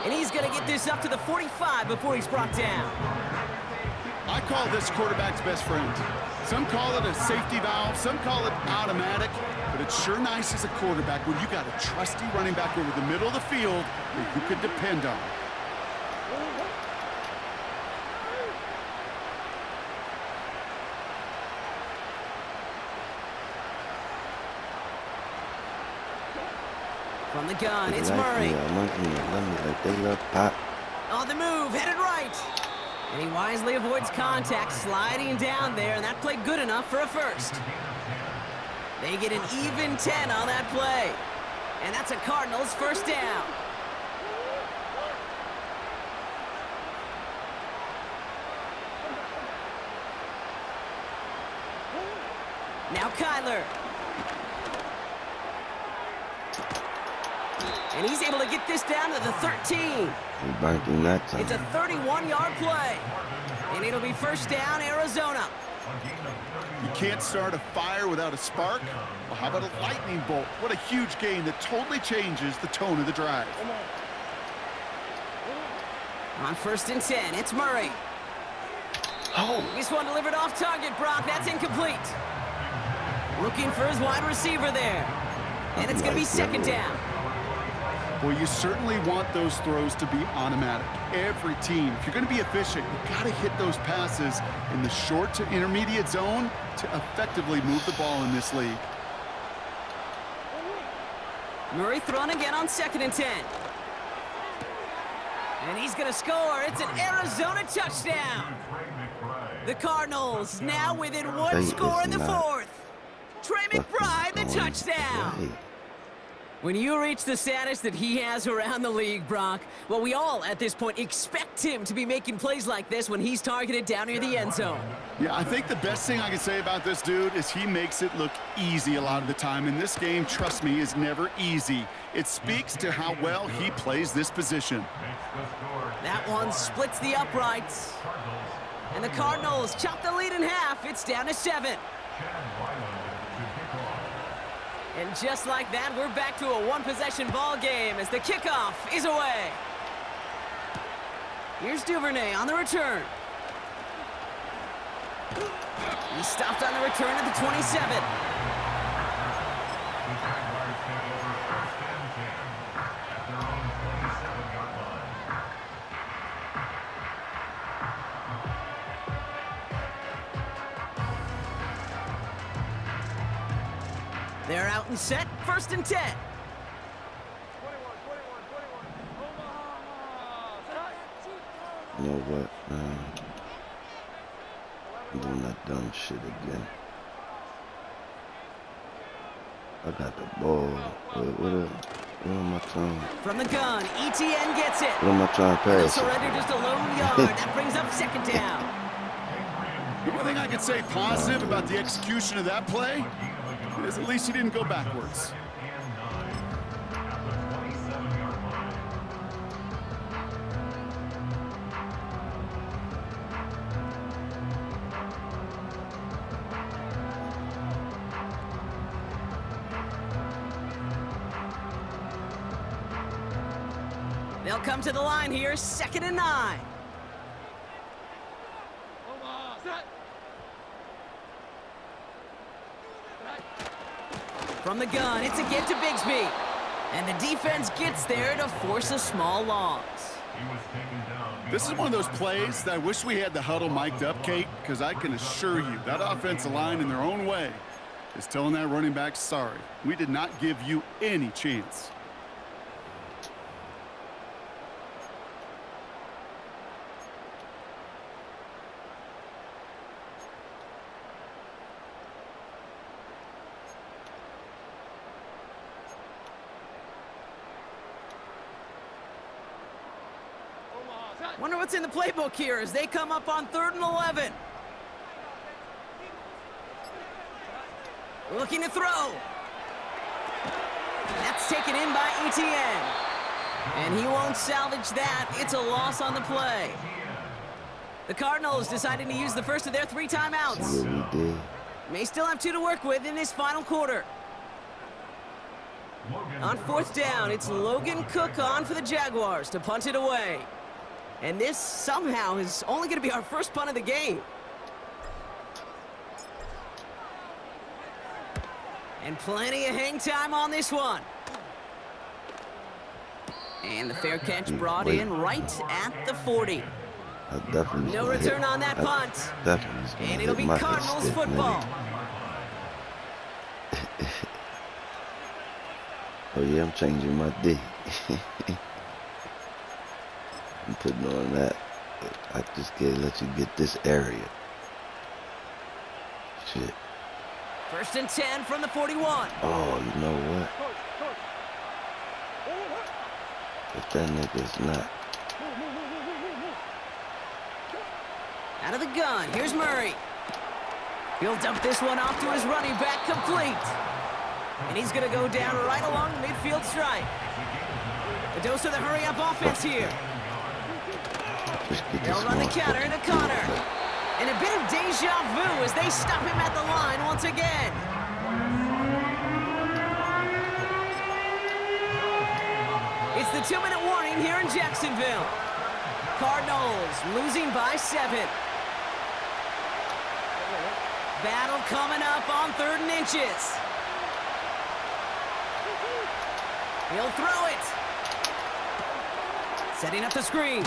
And he's going to get this up to the 45 before he's brought down. I call this quarterback's best friend. Some call it a safety valve, some call it automatic, but it's sure nice as a quarterback when you got a trusty running back over the middle of the field that you can depend on. From the gun, it's Like Murray. me, amongst me, let me like they love pop. On the move, headed right. And he wisely avoids contact, sliding down there, and that played good enough for a first. They get an even 10 on that play. And that's a Cardinals first down. Now Kyler. And he's able to get this down to the 13. We burnt him that time. It's a 31-yard play. And it'll be first down, Arizona. You can't start a fire without a spark. Well, how about a lightning bolt? What a huge gain that totally changes the tone of the drive. On first and 10, it's Murray. Oh, This one delivered off target, Brock. That's incomplete. Looking for his wide receiver there. And it's going to be second down. Well, you certainly want those throws to be automatic. Every team, if you're going to be efficient, you've got to hit those passes in the short to intermediate zone to effectively move the ball in this league. Murray thrown again on second and 10. And he's going to score. It's an Arizona touchdown. The Cardinals now within one They score is in the not fourth. Trey McBride, the going touchdown. away. When you reach the status that he has around the league, Brock, well, we all at this point expect him to be making plays like this when he's targeted down near the end zone. Yeah, I think the best thing I can say about this dude is he makes it look easy a lot of the time. And this game, trust me, is never easy. It speaks to how well he plays this position. That one splits the uprights. And the Cardinals chop the lead in half. It's down to 7. And just like that, we're back to a one-possession ball game as the kickoff is away. Here's Duvernay on the return. He stopped on the return at the 27. They're out and set, first and 10. You know what, man? I'm doing that dumb shit again. I got the ball. What am I trying? From the gun, ETN gets it. What am I trying to He'll pass? surrender just a lone yard. That brings up second down. The only thing I can say positive about the execution of that play is at least he didn't go backwards. They'll come to the line here, second and 9. From the gun, it's again to Bigsby. And the defense gets there to force a small loss. This is one of those plays that I wish we had the huddle mic'd up, Kate, because I can assure you that offensive line in their own way is telling that running back, sorry, we did not give you any chance. Wonder what's in the playbook here as they come up on 3rd and 11. Looking to throw. That's taken in by ETN. And he won't salvage that. It's a loss on the play. The Cardinals deciding to use the first of their 3 timeouts. Yeah, we did. May still have 2 to work with in this final quarter. On 4th down, it's Logan Cook on for the Jaguars to punt it away. And this somehow is only going to be our first punt of the game. And plenty of hang time on this one. And the fair catch brought in right at the 40. No return on that punt. And it'll be Cardinals football. Oh yeah, I'm changing my D. I'm putting on that. I just can't let you get this area. Shit. 1st and 10 from the 41. Oh, you know what? If that nigga's not. Out of the gun, here's Murray. He'll dump this one off to his running back, complete. And he's going to go down right along the midfield stripe. A dose of the hurry-up offense here. They'll run the counter to Connor. And a bit of deja vu as they stop him at the line once again. It's the 2-minute warning here in Jacksonville. Cardinals losing by 7. Battle coming up on 3rd and inches. He'll throw it. Setting up the screen.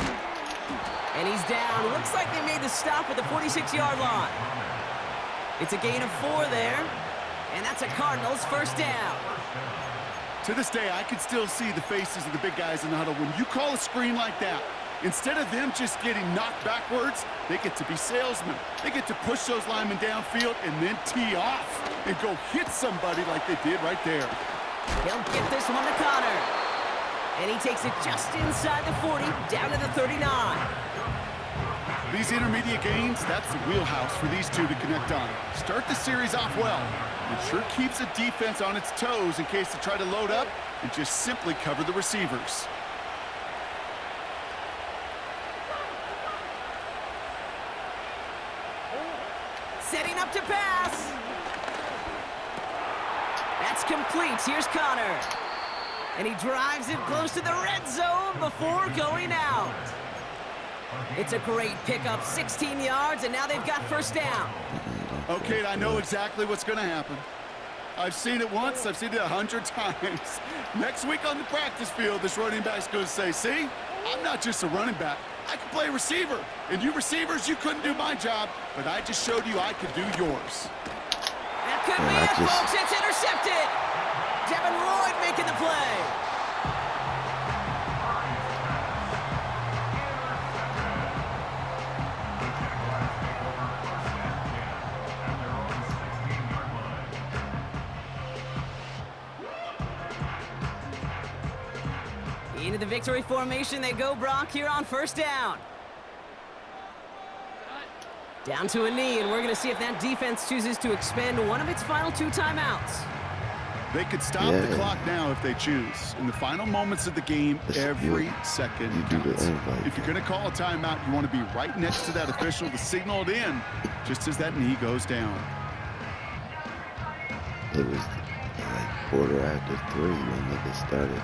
And he's down. Looks like they made the stop at the 46-yard line. It's a gain of 4 there. And that's a Cardinals 1st down. To this day, I can still see the faces of the big guys in the huddle. When you call a screen like that, instead of them just getting knocked backwards, they get to be salesmen. They get to push those linemen downfield and then tee off and go hit somebody like they did right there. He'll get this one to Connor. And he takes it just inside the 40, down to the 39. These intermediate gains, that's the wheelhouse for these two to connect on. Start the series off well. It sure keeps the defense on its toes in case they try to load up and just simply cover the receivers. Setting up to pass. That's complete. Here's Connor. And he drives it close to the red zone before going out. It's a great pickup, 16 yards, and now they've got 1st down. Okay, I know exactly what's going to happen. I've seen it once, I've seen it 100 times. Next week on the practice field, this running back's going to say, see, I'm not just a running back. I can play receiver. And you receivers, you couldn't do my job, but I just showed you I could do yours. That could be it, folks. It's intercepted. Devin Lloyd making the play. Into the victory formation they go, Brock, here on 1st down. Down to a knee, and we're going to see if that defense chooses to expend one of its final 2 timeouts. They could stop the clock now if they choose. In the final moments of the game, every second counts. If you're going to call a timeout, you want to be right next to that official to signal it in, just as that knee goes down. It was like 3:15 when niggas started.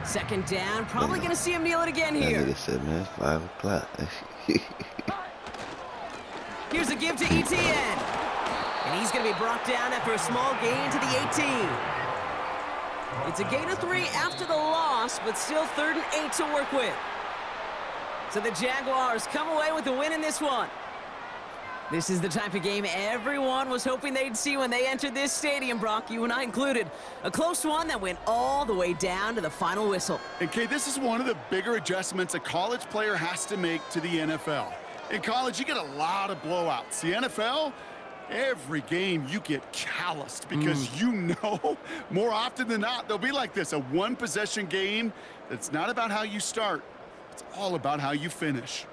Second down, probably going to see him kneel it again here. That nigga said, man, it's 5 o'clock. Here's a give to Etienne. And he's going to be brought down after a small gain to the 18. It's a gain of 3 after the loss, but still 3rd and 8 to work with. So the Jaguars come away with the win in this one. This is the type of game everyone was hoping they'd see when they entered this stadium, Brock, you and I included. A close one that went all the way down to the final whistle. And, Kay, this is one of the bigger adjustments a college player has to make to the NFL. In college, you get a lot of blowouts. The NFL, every game you get calloused because you know more often than not they'll be like this, a one-possession game that's not about how you start. It's all about how you finish.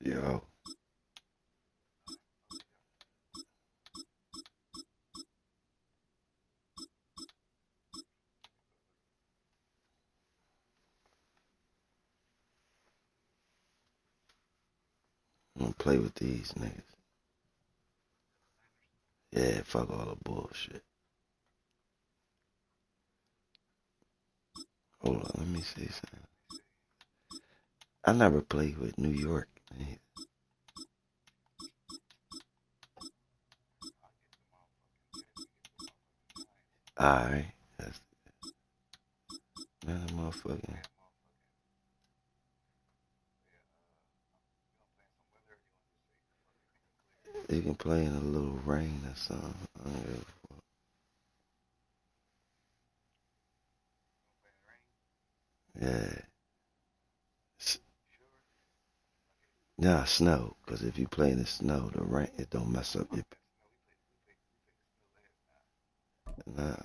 Yo. I'm gonna play with these niggas. Yeah, fuck all the bullshit. Hold on, let me see something. I never played with New York. Alright. That's man, the motherfucking. You can play in a little rain or something. I don't give a fuck. Yeah. Nah, snow. Because if you play in the snow, the rain, it don't mess up your. Nah.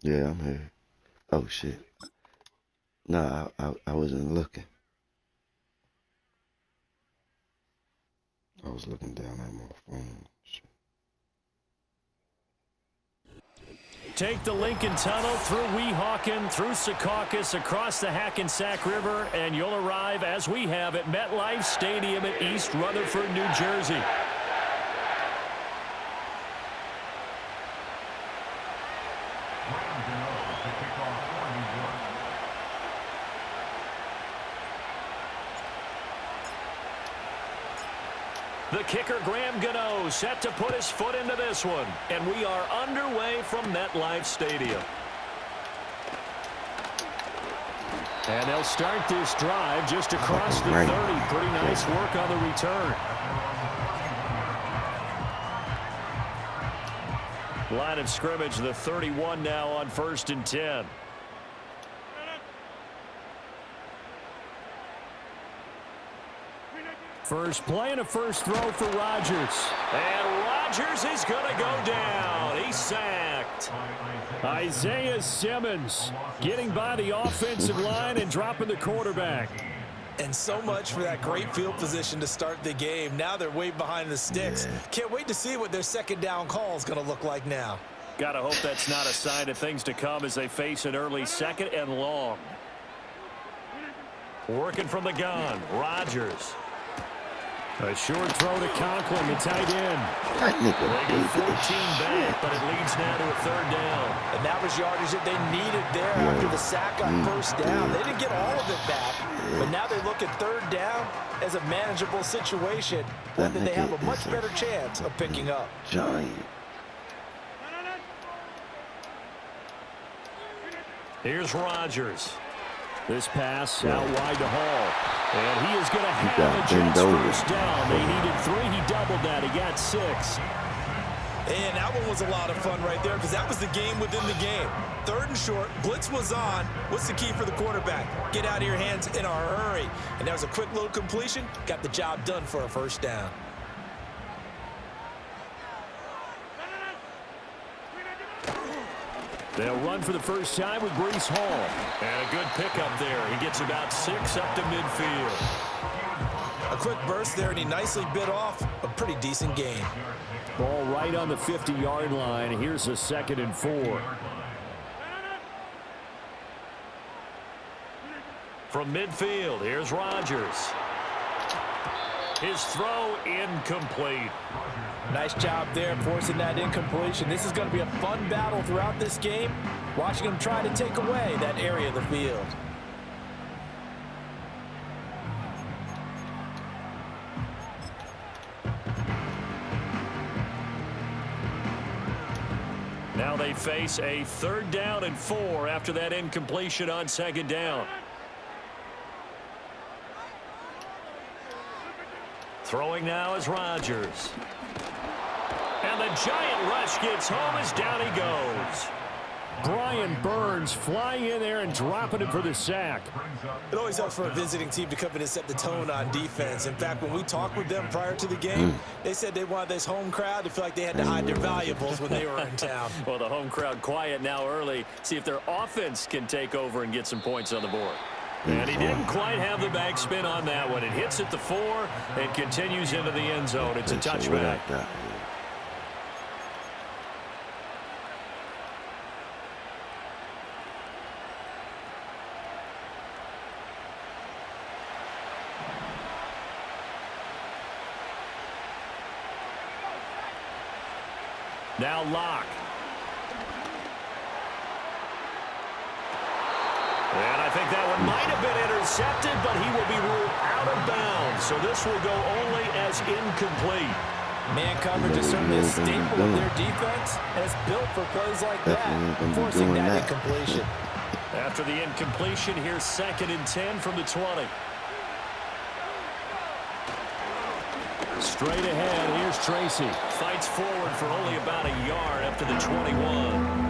Yeah, I'm here. Oh shit. Nah, I wasn't looking. I was looking down at my phone. Shit. Take the Lincoln Tunnel through Weehawken, through Secaucus, across the Hackensack River, and you'll arrive, as we have, at MetLife Stadium at East Rutherford, New Jersey. The kicker, Graham Gano, set to put his foot into this one. And we are underway from MetLife Stadium. And they'll start this drive just across the 30. Pretty nice work on the return. Line of scrimmage, the 31 now on 1st and 10. First play and a first throw for Rodgers. And Rodgers is going to go down. He's sacked. Isaiah Simmons getting by the offensive line and dropping the quarterback. And so much for that great field position to start the game. Now they're way behind the sticks. Yeah. Can't wait to see what their second down call is going to look like now. Got to hope that's not a sign of things to come as they face an early second and long. Working from the gun, Rodgers. A short throw to Conklin, the tight end. That nigga They big go 14 as back, shit. but it leads now to a 3rd down. And that was yardage that they needed there after the sack on first down. They didn't get all of it back, but now they look at 3rd down as a manageable situation, one that they have a much better chance of picking up. Giant. Here's Rodgers. This pass out wide to Hall. And he is going to have a Jets first down. They needed 3. He doubled that. He got 6. And that one was a lot of fun right there because that was the game within the game. 3rd and short. Blitz was on. What's the key for the quarterback? Get out of your hands in a hurry. And that was a quick little completion. Got the job done for a first down. They'll run for the first time with Breece Hall. And a good pickup there. He gets about 6 up to midfield. A quick burst there, and he nicely bit off a pretty decent gain. Ball right on the 50-yard line. Here's a 2nd and 4. From midfield, here's Rodgers. His throw incomplete. Nice job there forcing that incompletion. This is going to be a fun battle throughout this game. Watching him try to take away that area of the field. Now they face a 3rd down and 4 after that incompletion on 2nd down. Throwing now is Rodgers. And the giant rush gets home as down he goes. Brian Burns flying in there and dropping him for the sack. It always helps for a visiting team to come in and set the tone on defense. In fact, when we talked with them prior to the game, they said they wanted this home crowd to feel like they had to hide their valuables when they were in town. Well, the home crowd quiet now early. See if their offense can take over and get some points on the board. And he didn't quite have the back spin on that one. It hits at the 4 and continues into the end zone. It's a touchback. Now Locke. And I think that one might have been intercepted, but he will be ruled out of bounds. So this will go only as incomplete. Man coverage is certainly a staple of their defense, and it's built for plays like that, forcing that incompletion. After the incompletion, here's 2nd and 10 from the 20. Straight ahead, here's Tracy. Fights forward for only about a yard up to the 21.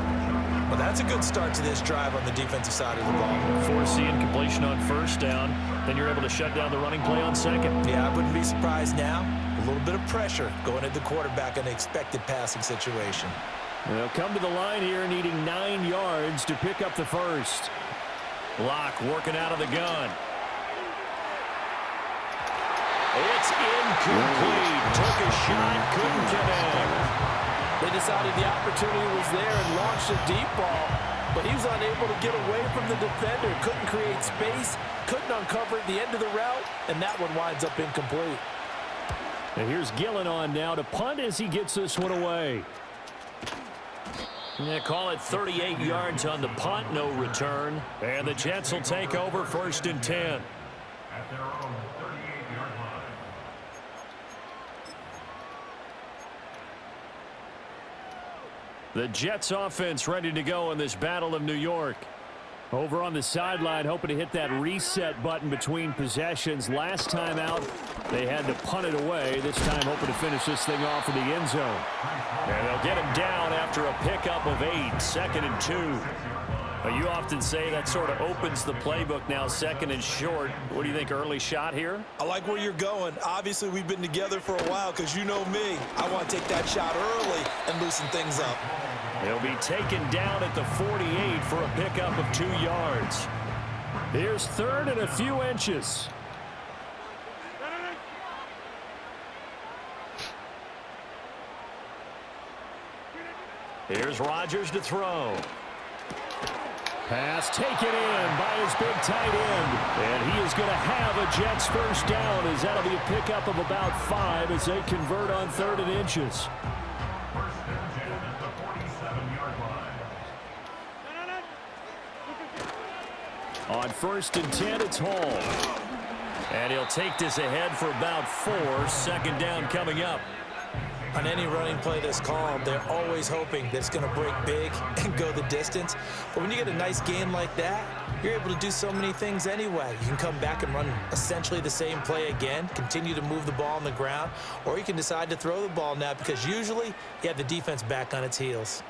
Well, that's a good start to this drive on the defensive side of the ball. Force the incompletion on 1st down. Then you're able to shut down the running play on 2nd. Yeah, I wouldn't be surprised now. A little bit of pressure going at the quarterback in an expected passing situation. They'll come to the line here needing 9 yards to pick up the 1st. Locke working out of the gun. It's incomplete. Took a shot, couldn't connect. They decided the opportunity was there and launched a deep ball, but he was unable to get away from the defender. Couldn't create space, couldn't uncover at the end of the route, and that one winds up incomplete. And here's Gillen on now to punt as he gets this one away. They call it 38 yards on the punt, no return. And the Jets will take over 1st and 10. At their own 38-yard line. The Jets offense ready to go in this Battle of New York. Over on the sideline, hoping to hit that reset button between possessions. Last time out, they had to punt it away. This time, hoping to finish this thing off in the end zone. And they'll get him down after a pickup of 8, 2nd and 2. You often say that sort of opens the playbook now, 2nd and short. What do you think, early shot here? I like where you're going. Obviously, we've been together for a while because you know me. I want to take that shot early and loosen things up. He'll be taken down at the 48 for a pickup of 2 yards. Here's 3rd and a few inches. Here's Rodgers to throw. Pass taken in by his big tight end. And he is going to have a Jets 1st down as that'll be a pickup of about 5 as they convert on 3rd and inches. 1st and 10 at the 47-yard line. On 1st and 10, it's Hall. And he'll take this ahead for about 4. 2nd down coming up. On any running play that's called, they're always hoping that it's going to break big and go the distance. But when you get a nice gain like that, you're able to do so many things anyway. You can come back and run essentially the same play again, continue to move the ball on the ground, or you can decide to throw the ball now because usually you have the defense back on its heels.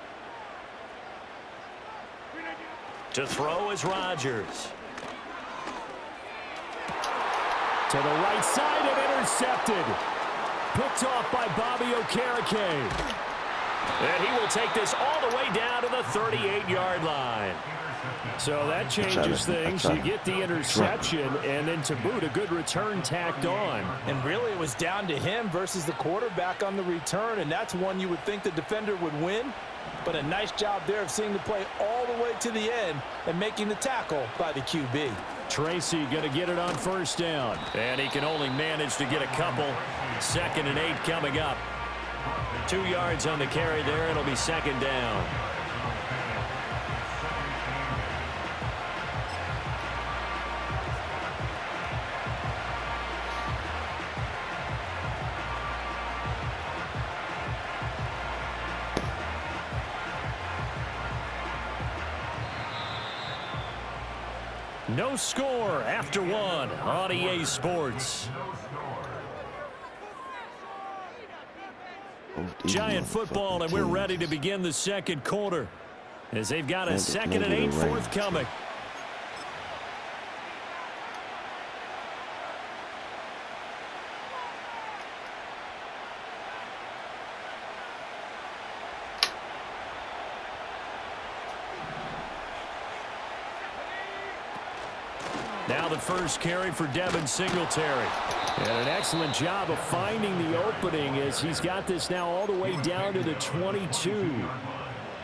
To throw is Rodgers. To the right side and intercepted. Picked off by Bobby Okereke. And he will take this all the way down to the 38-yard line. So that changes things. You get the interception, and then to boot, a good return tacked on. And really, it was down to him versus the quarterback on the return, and that's one you would think the defender would win. But a nice job there of seeing the play all the way to the end and making the tackle by the QB. Tracy going to get it on 1st down. And he can only manage to get a couple. 2nd and 8 coming up. 2 yards on the carry there. It'll be 2nd down. No score after 1 on EA Sports. Giant football, and we're ready to begin the second quarter as they've got a 2nd and 8 forthcoming. Now the first carry for Devin Singletary. And an excellent job of finding the opening as he's got this now all the way down to the 22.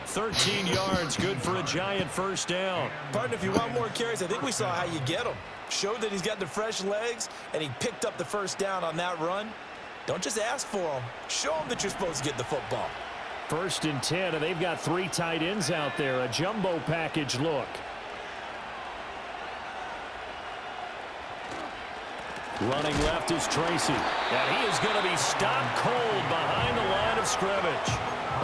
13 yards, good for a Giant first down. Partner, if you want more carries, I think we saw how you get them. Showed that he's got the fresh legs, and he picked up the first down on that run. Don't just ask for them. Show them that you're supposed to get the football. 1st and 10, and they've got 3 tight ends out there. A jumbo package look. Running left is Tracy. And he is going to be stopped cold behind the line of scrimmage.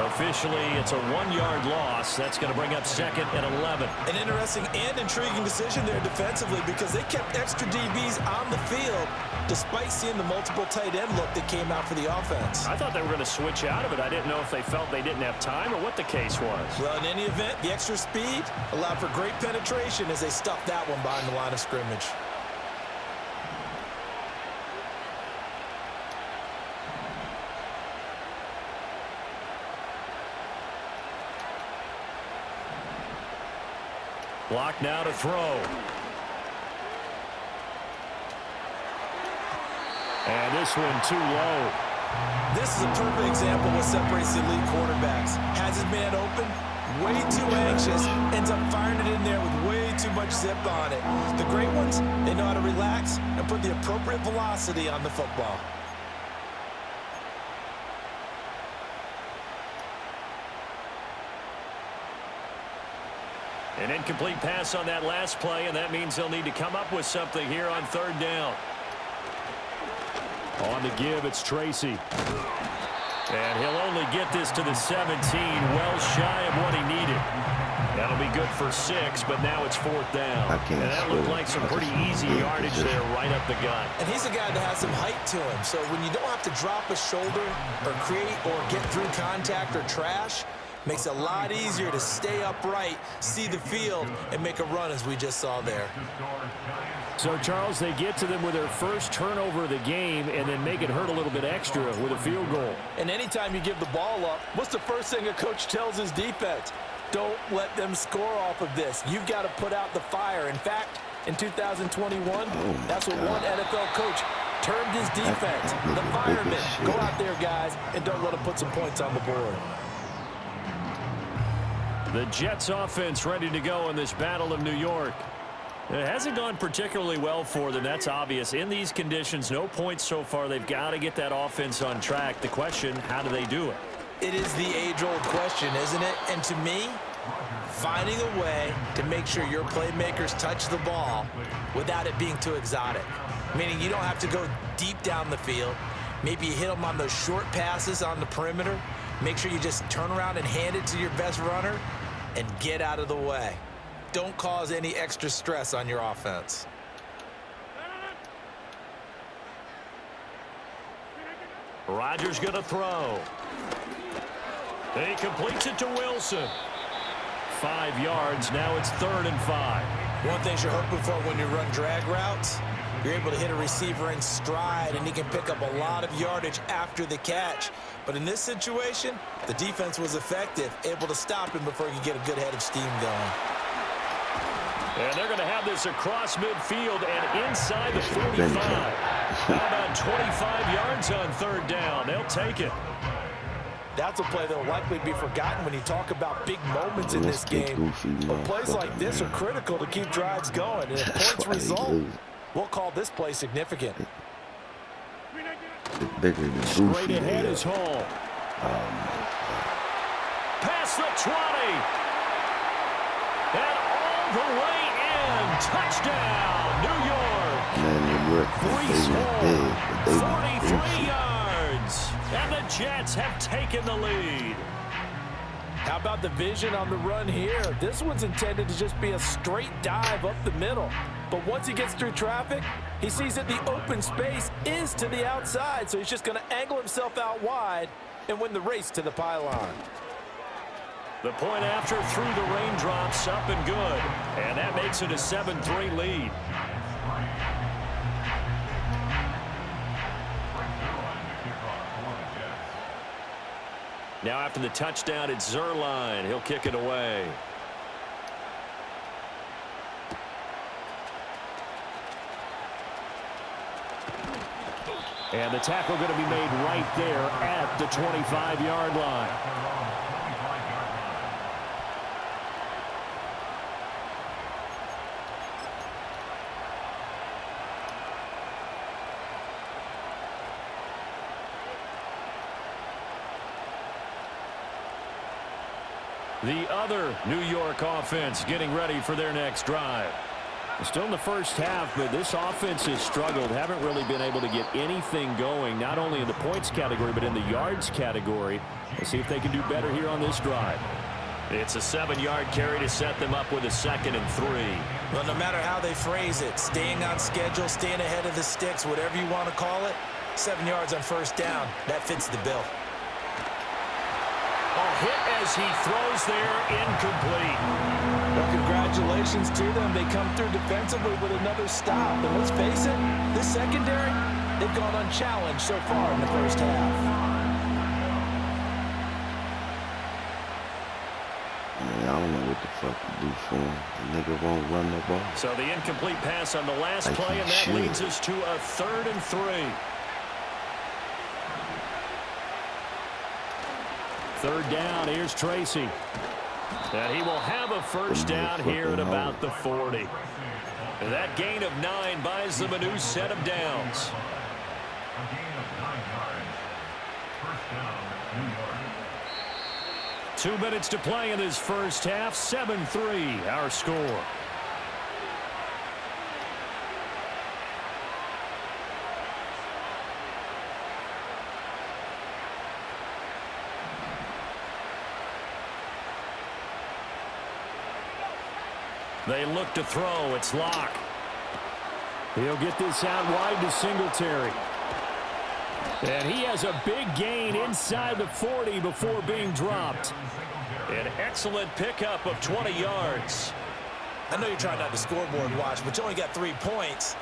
Officially, it's a 1-yard loss. That's going to bring up 2nd and 11. An interesting and intriguing decision there defensively because they kept extra DBs on the field despite seeing the multiple tight end look that came out for the offense. I thought they were going to switch out of it. I didn't know if they felt they didn't have time or what the case was. Well, in any event, the extra speed allowed for great penetration as they stuffed that one behind the line of scrimmage. Block now to throw. And this one too low. This is a perfect example of what separates the elite quarterbacks. Has his man open, way too anxious, ends up firing it in there with way too much zip on it. The great ones, they know how to relax and put the appropriate velocity on the football. An incomplete pass on that last play, and that means they'll need to come up with something here on 3rd down. On the give, it's Tracy. And he'll only get this to the 17, well shy of what he needed. That'll be good for 6, but now it's 4th down. And that looked like some pretty easy yardage there right up the gut. And he's a guy that has some height to him, so when you don't have to drop a shoulder or create or get through contact or trash, makes it a lot easier to stay upright, see the field, and make a run as we just saw there. So, Charles, they get to them with their first turnover of the game and then make it hurt a little bit extra with a field goal. And anytime you give the ball up, what's the first thing a coach tells his defense? Don't let them score off of this. You've got to put out the fire. In fact, in 2021, that's what one NFL coach termed his defense. The firemen. Go out there, guys, and don't let them put some points on the board. The Jets offense ready to go in this Battle of New York. It hasn't gone particularly well for them. That's obvious. In these conditions, no points so far. They've got to get that offense on track. The question, how do they do it? It is the age-old question, isn't it? And to me, finding a way to make sure your playmakers touch the ball without it being too exotic. Meaning you don't have to go deep down the field. Maybe you hit them on those short passes on the perimeter. Make sure you just turn around and hand it to your best runner and get out of the way. Don't cause any extra stress on your offense. Rodgers going to throw. He completes it to Wilson. 5 yards. Now it's 3rd and 5. One thing you're hoping for when you run drag routes, you're able to hit a receiver in stride, and he can pick up a lot of yardage after the catch. But in this situation, the defense was effective, able to stop him before he could get a good head of steam going. And they're going to have this across midfield and inside the 45. How about 25 yards on 3rd down? They'll take it. That's a play that will likely be forgotten when you talk about big moments in this game. But plays like this are critical to keep drives going. And if points result, we'll call this play significant. Straight ahead is Hall. Past the 20. And all the way in. Touchdown, New York. 43 yards. And the Jets have taken the lead. How about the vision on the run here? This one's intended to just be a straight dive up the middle. But once he gets through traffic, he sees that the open space is to the outside, so he's just going to angle himself out wide and win the race to the pylon. The point after through the raindrops, up and good. And that makes it a 7-3 lead. Now after the touchdown, it's Zerline. He'll kick it away. And the tackle going to be made right there at the 25-yard line. The other New York offense getting ready for their next drive. Still in the first half, but this offense has struggled. Haven't really been able to get anything going, not only in the points category, but in the yards category. Let's see if they can do better here on this drive. It's a 7-yard carry to set them up with a 2nd and 3. Well, no matter how they phrase it, staying on schedule, staying ahead of the sticks, whatever you want to call it, 7 yards on first down, that fits the bill. A hit as he throws there, incomplete. Well, congratulations to them. They come through defensively with another stop. And let's face it, this secondary, they've gone unchallenged so far in the first half. Man, I don't know what the fuck to do for him. The nigga won't run the ball. So the incomplete pass on the last Like play, and that should. leads us to a 3rd and 3. 3rd down, here's Tracy. And he will have a first down here at about the 40. And that gain of 9 buys them a new set of downs. A gain of 9 yards. First down, New York. 2 minutes to play in this first half. 7-3, our score. They look to throw. It's Locke. He'll get this out wide to Singletary. And he has a big gain inside the 40 before being dropped. An excellent pickup of 20 yards. I know you're trying not to scoreboard watch, but you only got 3 points.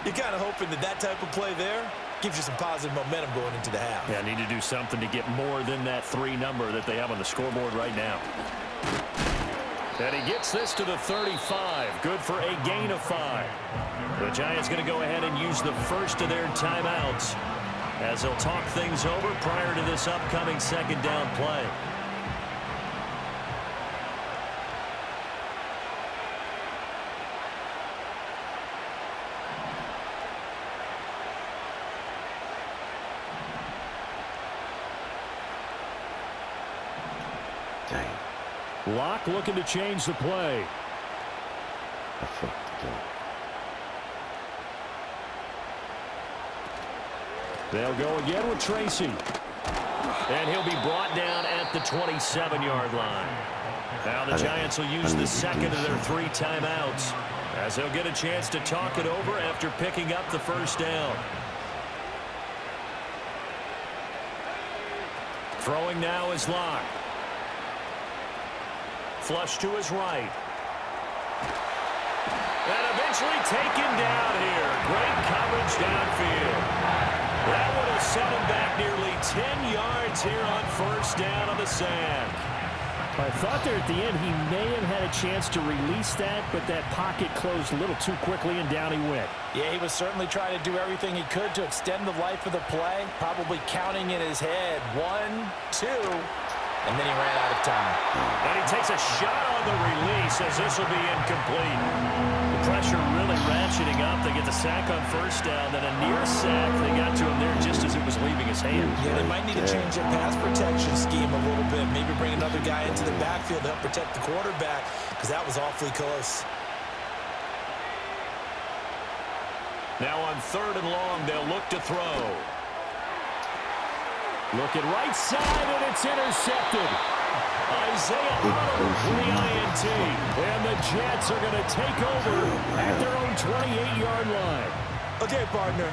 You're kind of hoping that that type of play there gives you some positive momentum going into the half. Yeah, need to do something to get more than that 3 number that they have on the scoreboard right now. And he gets this to the 35. Good for a gain of 5. The Giants going to go ahead and use the first of their timeouts as they'll talk things over prior to this upcoming 2nd down play. Dang. Locke looking to change the play. I fucked it up. They'll go again with Tracy. And he'll be brought down at the 27-yard line. Now the Giants will use the 2nd of their 3 timeouts as they'll get a chance to talk it over after picking up the first down. Throwing now is Locke. Flush to his right. And eventually taken down here. Great coverage downfield. That would have set him back nearly 10 yards here on first down on the sack. I thought there at the end he may have had a chance to release that, but that pocket closed a little too quickly and down he went. Yeah, he was certainly trying to do everything he could to extend the life of the play, probably counting in his head 1, 2, and then he ran out of time. And he takes a shot on the release as this will be incomplete. The pressure really ratcheting up. They get the sack on first down, then a near sack. They got to him there just as it was leaving his hand. Yeah, they might need to change their pass protection scheme a little bit. Maybe bring another guy into the backfield to help protect the quarterback, because that was awfully close. Now on 3rd and long, they'll look to throw. Looking right side, and it's intercepted. Isaiah Hunter with the INT. And the Jets are going to take over at their own 28-yard line. Okay, partner,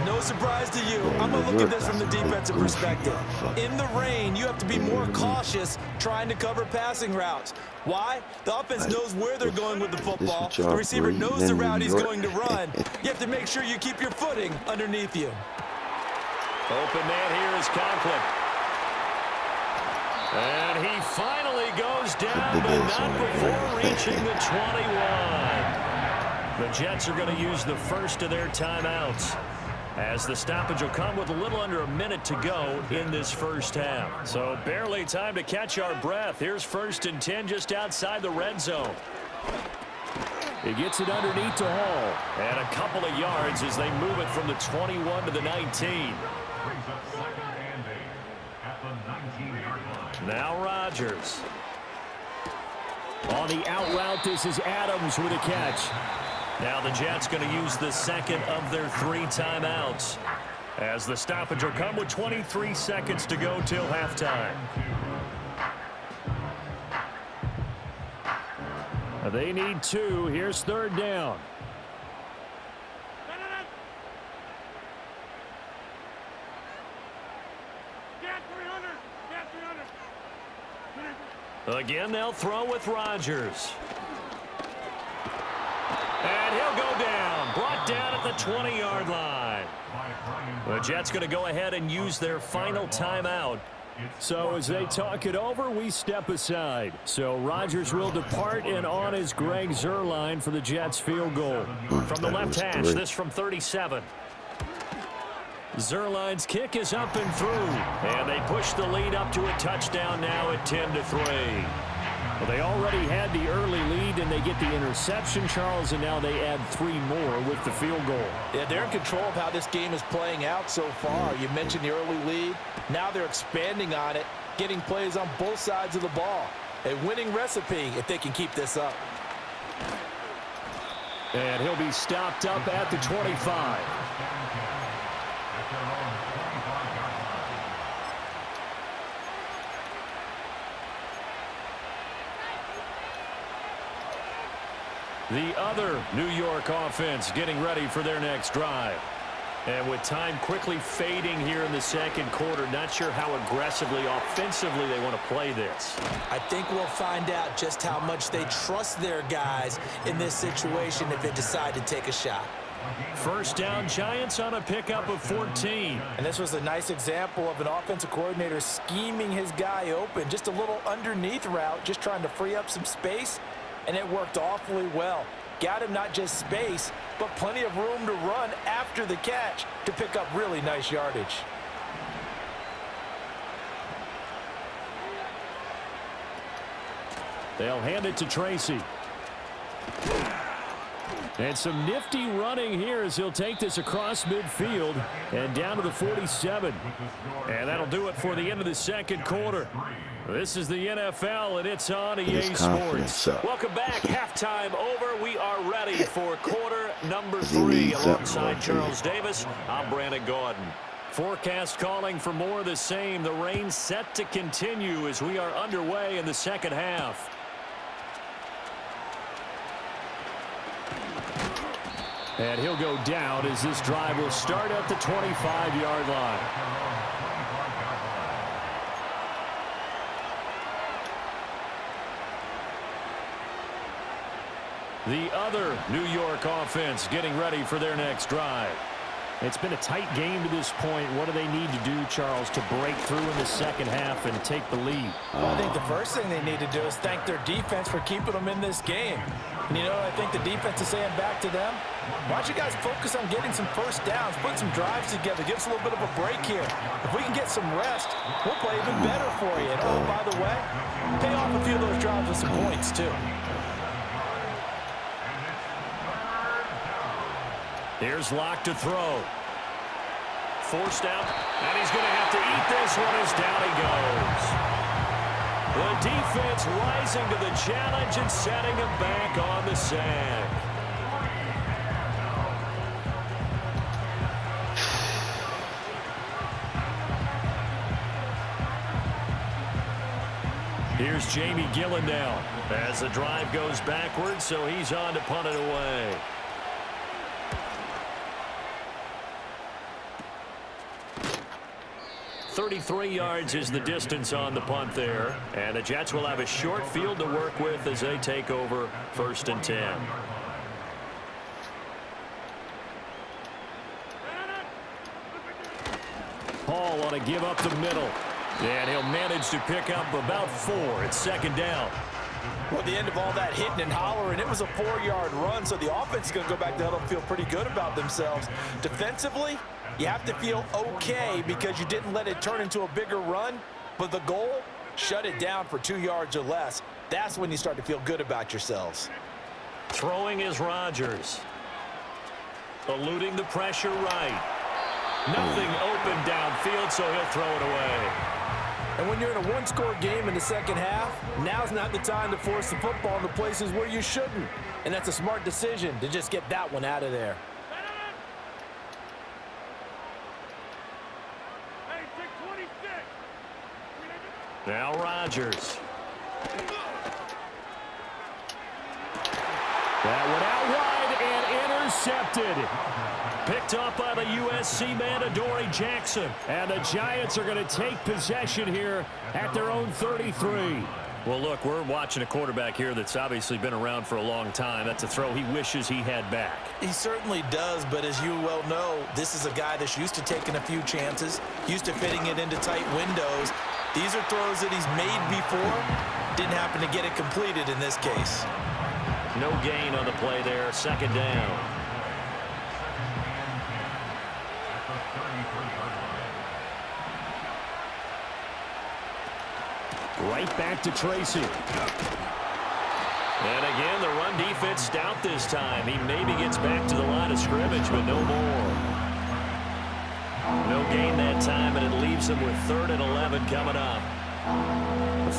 No surprise to you. I'm going to look at this from the defensive perspective. In the rain, you have to be more cautious trying to cover passing routes. Why? The offense knows where they're going with the football. The receiver knows the route he's going to run. You have to make sure you keep your footing underneath you. Open man here is Conklin. And he finally goes down, but not before reaching the 21. The Jets are going to use the first of their timeouts, as the stoppage will come with a little under a minute to go in this first half. So barely time to catch our breath. Here's 1st and 10 just outside the red zone. He gets it underneath to Hall. And a couple of yards as they move it from the 21 to the 19. Now Rodgers. On the out route, this is Adams with a catch. Now the Jets going to use the second of their 3 timeouts, as the stoppage will come with 23 seconds to go till halftime. They need 2. Here's 3rd down. Again, they'll throw with Rodgers. And he'll go down. Brought down at the 20-yard line. The Jets going to go ahead and use their final timeout. So as they talk it over, we step aside. So Rodgers will depart, and on is Greg Zuerlein for the Jets field goal. From the left hash, this from 37. Zuerlein's kick is up and through. And they push the lead up to a touchdown now at 10-3. Well, they already had the early lead, and they get the interception, Charles, and now they add 3 more with the field goal. Yeah, they're in control of how this game is playing out so far. You mentioned the early lead. Now they're expanding on it, getting plays on both sides of the ball. A winning recipe if they can keep this up. And he'll be stopped up at the 25. The other New York offense getting ready for their next drive. And with time quickly fading here in the second quarter, not sure how aggressively, offensively they want to play this. I think we'll find out just how much they trust their guys in this situation if they decide to take a shot. First down, Giants on a pickup of 14. And this was a nice example of an offensive coordinator scheming his guy open. Just a little underneath route, just trying to free up some space. And it worked awfully well. Got him not just space, but plenty of room to run after the catch to pick up really nice yardage. They'll hand it to Tracy. And some nifty running here as he'll take this across midfield and down to the 47. And that'll do it for the end of the second quarter. This is the NFL, and it's on EA Sports. Welcome back. Halftime over. We are ready for quarter number 3. Alongside Charles Davis, I'm Brandon Gordon. Forecast calling for more of the same. The rain set to continue as we are underway in the second half. And he'll go down as this drive will start at the 25-yard line. The other New York offense getting ready for their next drive. It's been a tight game to this point. What do they need to do, Charles, to break through in the second half and take the lead? Well, I think the first thing they need to do is thank their defense for keeping them in this game. And, you know, I think the defense is saying back to them, why don't you guys focus on getting some first downs, put some drives together, give us a little bit of a break here. If we can get some rest, we'll play even better for you. And, oh, by the way, pay off a few of those drives with some points, too. Here's Locke to throw. Forced out, and he's going to have to eat this one as down he goes. The defense rising to the challenge and setting him back on the sack. Here's Jamie Gillen now as the drive goes backwards, so he's on to punt it away. 33 yards is the distance on the punt there. And the Jets will have a short field to work with as they take over 1st and 10. Hall on a give up the middle. And he'll manage to pick up about 4. It's 2nd down. Well, at the end of all that hitting and hollering, it was a 4-yard run, so the offense is going to go back to huddle and feel pretty good about themselves. Defensively, you have to feel okay because you didn't let it turn into a bigger run, but the goal, shut it down for 2 yards or less. That's when you start to feel good about yourselves. Throwing is Rodgers. Eluding the pressure right. Nothing open downfield, so he'll throw it away. And when you're in a one-score game in the second half, now's not the time to force the football into places where you shouldn't. And that's a smart decision to just get that one out of there. Now Rodgers. That one out wide and intercepted. Picked up by the USC man, Adoree Jackson. And the Giants are going to take possession here at their own 33. Well, look, we're watching a quarterback here that's obviously been around for a long time. That's a throw he wishes he had back. He certainly does, but as you well know, this is a guy that's used to taking a few chances, used to fitting it into tight windows. These are throws that he's made before. Didn't happen to get it completed in this case. No gain on the play there. 2nd down. Right back to Tracy. And again, the run defense stout this time. He maybe gets back to the line of scrimmage, but no more. No gain that time, and it leaves him with 3rd and 11 coming up.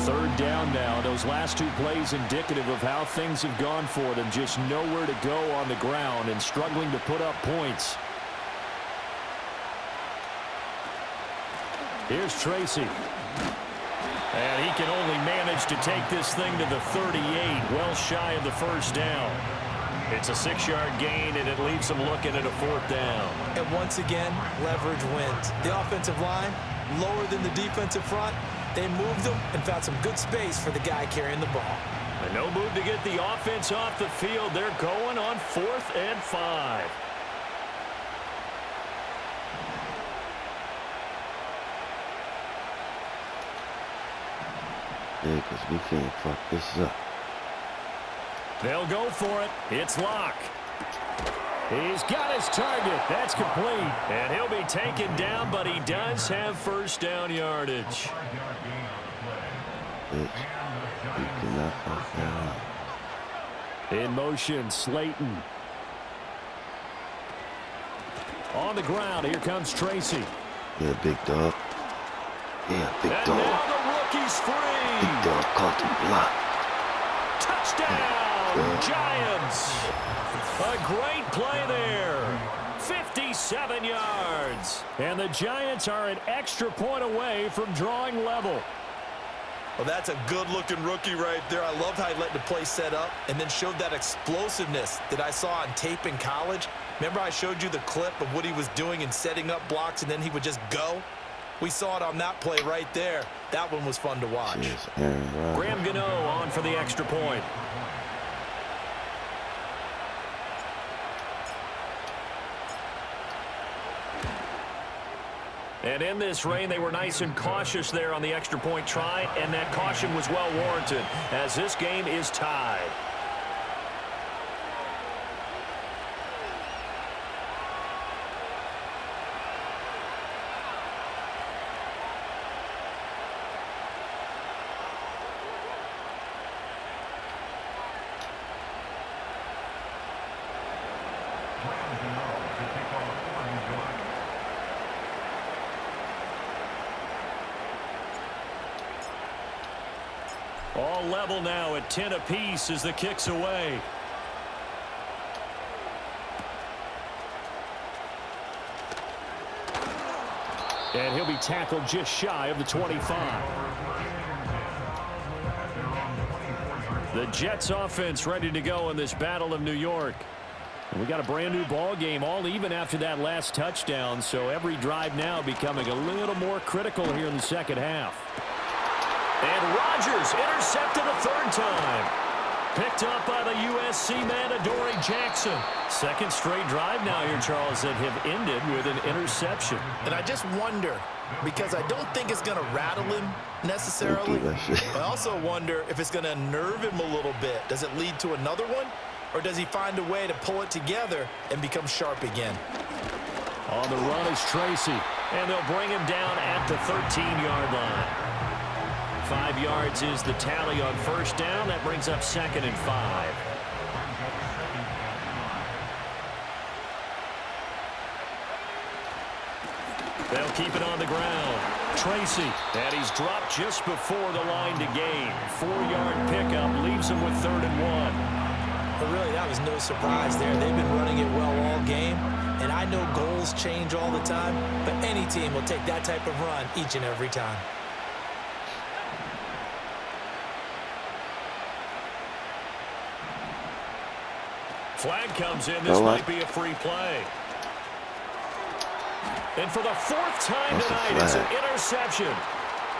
3rd down now. Those last 2 plays indicative of how things have gone for them. Just nowhere to go on the ground and struggling to put up points. Here's Tracy. And he can only manage to take this thing to the 38, well shy of the 1st down. It's a 6-yard gain, and it leaves him looking at a 4th down. And once again, leverage wins. The offensive line, lower than the defensive front. They moved them and found some good space for the guy carrying the ball. And no move to get the offense off the field. They're going on 4th and 5. Yeah, because we can't fuck this up. They'll go for it. It's Locke. He's got his target. That's complete. And he'll be taken down, but he does have 1st down yardage. Bitch, you cannot fuck that up. In motion, Slayton. On the ground, here comes Tracy. Yeah, big dog. Yeah, big And dog. now the rookie's free. Big dog caught the block. Touchdown, Giants. A great play there. 57 yards. And the Giants are an extra point away from drawing level. Well, that's a good-looking rookie right there. I love how he let the play set up and then showed that explosiveness that I saw on tape in college. Remember I showed you the clip of what he was doing and setting up blocks, and then he would just go? We saw it on that play right there. That one was fun to watch. Cheers, Aaron. Graham Gano on for the extra point. And in this rain, they were nice and cautious there on the extra point try, and that caution was well warranted as this game is tied. All level now at 10 apiece as the kick's away. And he'll be tackled just shy of the 25. The Jets offense ready to go in this Battle of New York. We got a brand new ball game, all even after that last touchdown, so every drive now becoming a little more critical here in the second half. And Rodgers intercepted a third time. Picked up by the USC man, Adoree Jackson. Second straight drive now here, Charles, that have ended with an interception. And I just wonder, because I don't think it's going to rattle him necessarily, I also wonder if it's going to nerve him a little bit. Does it lead to another one? Or does he find a way to pull it together and become sharp again? On the run is Tracy, and they'll bring him down at the 13-yard line. 5 yards is the tally on first down. That brings up 2nd and 5. They'll keep it on the ground. Tracy, and he's dropped just before the line to gain. 4-yard pickup leaves him with 3rd and 1. But really, that was no surprise there. They've been running it well all game, and I know goals change all the time, but any team will take that type of run each and every time. Flag comes in. This might be a free play. And for the 4th time tonight, it's an interception.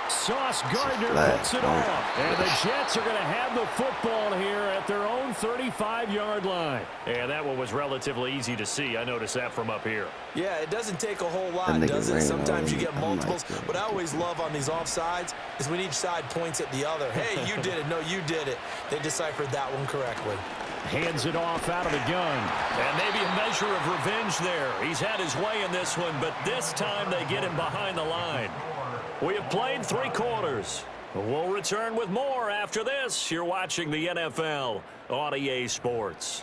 Sauce Gardner puts it off. And the Jets are going to have the football here at their own 35-yard line. And that one was relatively easy to see. I noticed that from up here. Yeah, it doesn't take a whole lot, does it? Sometimes you get multiples. What I always love on these offsides is when each side points at the other. Hey, you did it. No, you did it. They deciphered that one correctly. Hands it off out of the gun. And maybe a measure of revenge there. He's had his way in this one, but this time they get him behind the line. We have played 3 quarters. We'll return with more after this. You're watching the NFL on EA Sports.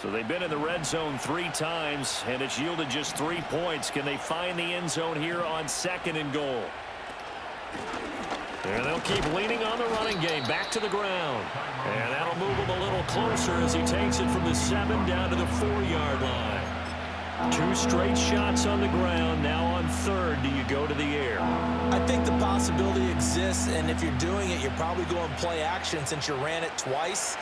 So they've been in the red zone 3 times, and it's yielded just 3 points. Can they find the end zone here on 2nd and goal? And they'll keep leaning on the running game back to the ground. And that'll move him a little closer as he takes it from the 7 down to the 4-yard line. 2 straight shots on the ground. Now on 3rd, do you go to the air? I think the possibility exists, and if you're doing it, you're probably going play action since you ran it twice.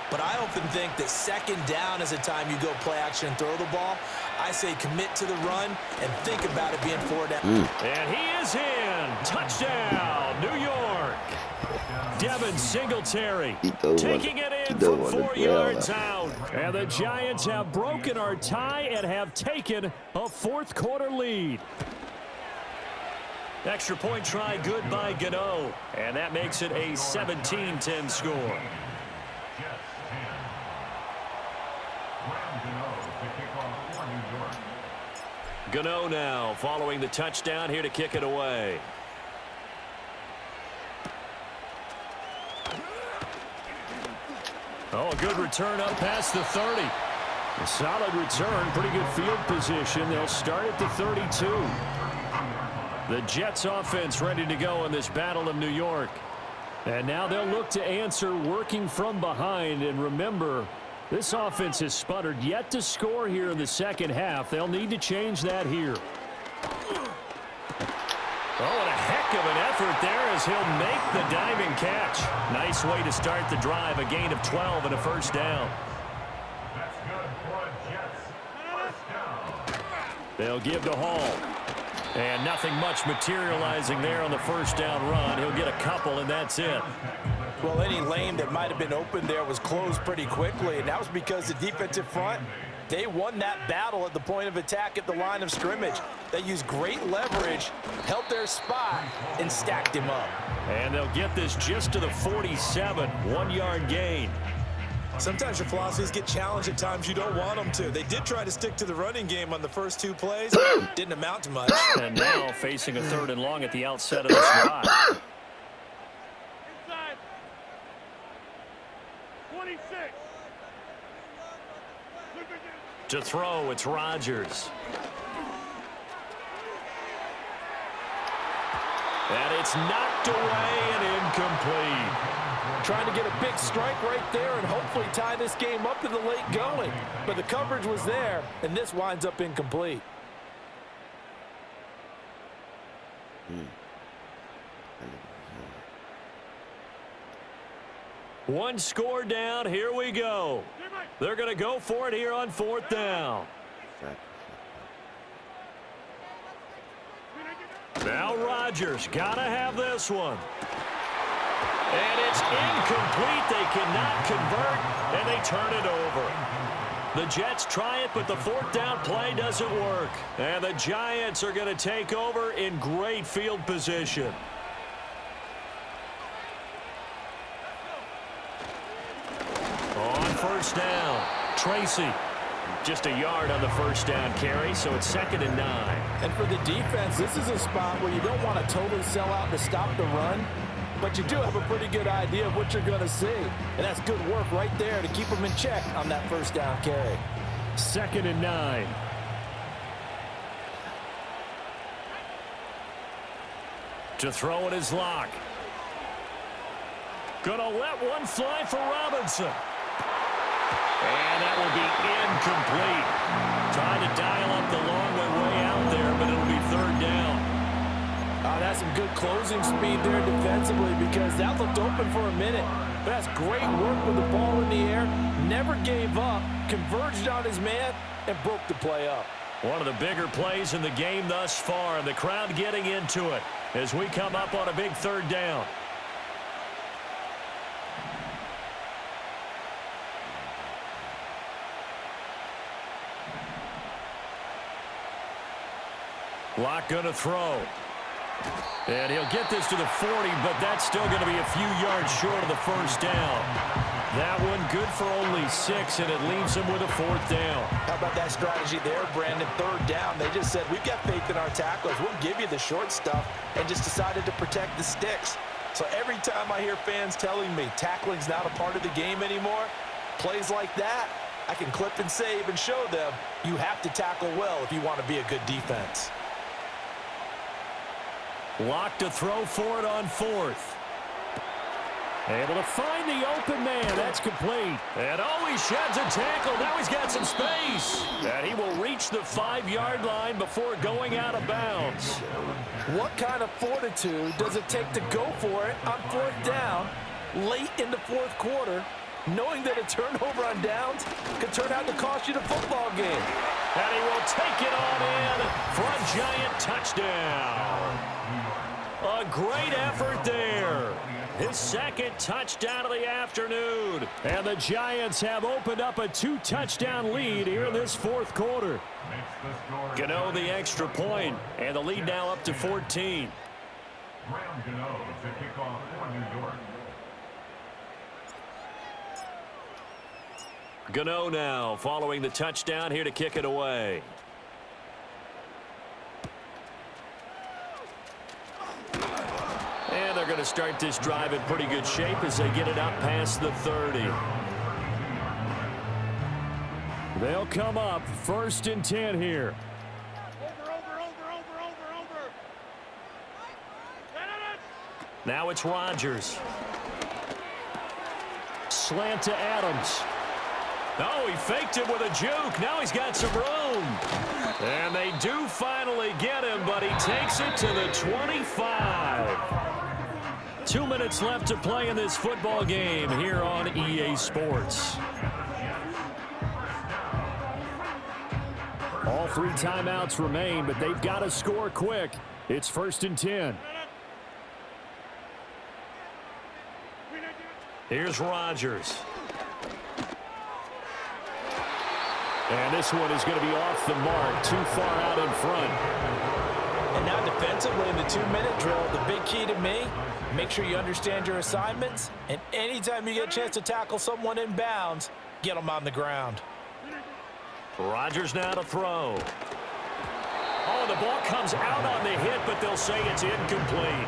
But I often think that 2nd down is a time you go play action and throw the ball. I say commit to the run and think about it being 4 down. And he is in. Touchdown, New York. Devin Singletary taking it in from 4 yards out. And the Giants have broken our tie and have taken a 4th quarter lead. Extra point try good by Gano. And that makes it a 17-10 score. Gano now following the touchdown here to kick it away. Oh, a good return up past the 30. A solid return, pretty good field position. They'll start at the 32. The Jets offense ready to go in this Battle of New York. And now they'll look to answer working from behind. And remember, this offense has sputtered yet to score here in the second half. They'll need to change that here. Oh, and a heck of an effort there as he'll make the diving catch. Nice way to start the drive. A gain of 12 and a 1st down. That's good for the Jets. 1st down. They'll give to Hall. And nothing much materializing there on the 1st down run. He'll get a couple, and that's it. Well, any lane that might have been open there was closed pretty quickly, and that was because the defensive front, they won that battle at the point of attack at the line of scrimmage. They used great leverage, held their spot, and stacked him up. And they'll get this just to the 47, 1-yard gain. Sometimes your philosophies get challenged at times you don't want them to. They did try to stick to the running game on the first 2 plays. Didn't amount to much. And now facing a 3rd and long at the outset of this drive. Inside. 26. To throw, it's Rodgers. And it's knocked away and incomplete. Trying to get a big strike right there and hopefully tie this game up in the late going. But the coverage was there, and this winds up incomplete. One score down. Here we go. They're going to go for it here on 4th down. Now Rodgers got to have this one. And it's incomplete. They cannot convert, and they turn it over. The Jets try it, but the 4th down play doesn't work. And the Giants are going to take over in great field position. On 1st down, Tracy. Just a yard on the 1st down carry, so it's 2nd and 9. And for the defense, this is a spot where you don't want to totally sell out to stop the run, but you do have a pretty good idea of what you're going to see. And that's good work right there to keep them in check on that 1st down carry. 2nd and 9. To throw it is Locke. Gonna let one fly for Robinson. And that will be incomplete. Trying to dial up the long way out there, but it'll be 3rd down. That's some good closing speed there defensively because that looked open for a minute. But that's great work with the ball in the air. Never gave up, converged on his man, and broke the play up. One of the bigger plays in the game thus far, and the crowd getting into it as we come up on a big 3rd down. Locke going to throw. And he'll get this to the 40, but that's still going to be a few yards short of the 1st down. That one good for only 6, and it leaves him with a 4th down. How about that strategy there, Brandon? 3rd down. They just said, we've got faith in our tacklers. We'll give you the short stuff, and just decided to protect the sticks. So every time I hear fans telling me tackling's not a part of the game anymore, plays like that, I can clip and save and show them you have to tackle well if you want to be a good defense. Locke to throw for it on 4th. Able to find the open man. That's complete. And he sheds a tackle. Now he's got some space. And he will reach the 5-yard line before going out of bounds. What kind of fortitude does it take to go for it on 4th down late in the 4th quarter, knowing that a turnover on downs could turn out to cost you the football game? And he will take it on in for a Giant touchdown. A great effort there. His 2nd touchdown of the afternoon. And the Giants have opened up a 2-touchdown lead here in this 4th quarter. Gano the extra point, and the lead now up to 14. Graham Gano to kick off for New York. Gano now following the touchdown here to kick it away. And they're going to start this drive in pretty good shape as they get it up past the 30. They'll come up 1st and 10 here. Now it's Rodgers. Slant to Adams. Oh, he faked it with a juke. Now he's got some room. And they do finally get him, but he takes it to the 25. 2 minutes left to play in this football game here on EA Sports. All 3 timeouts remain, but they've got to score quick. It's 1st and 10. Here's Rodgers. And this one is going to be off the mark, too far out in front. And now defensively in the 2-minute drill, the big key to me, make sure you understand your assignments, and anytime you get a chance to tackle someone in bounds, get them on the ground. Rodgers now to throw. Oh, the ball comes out on the hit, but they'll say it's incomplete.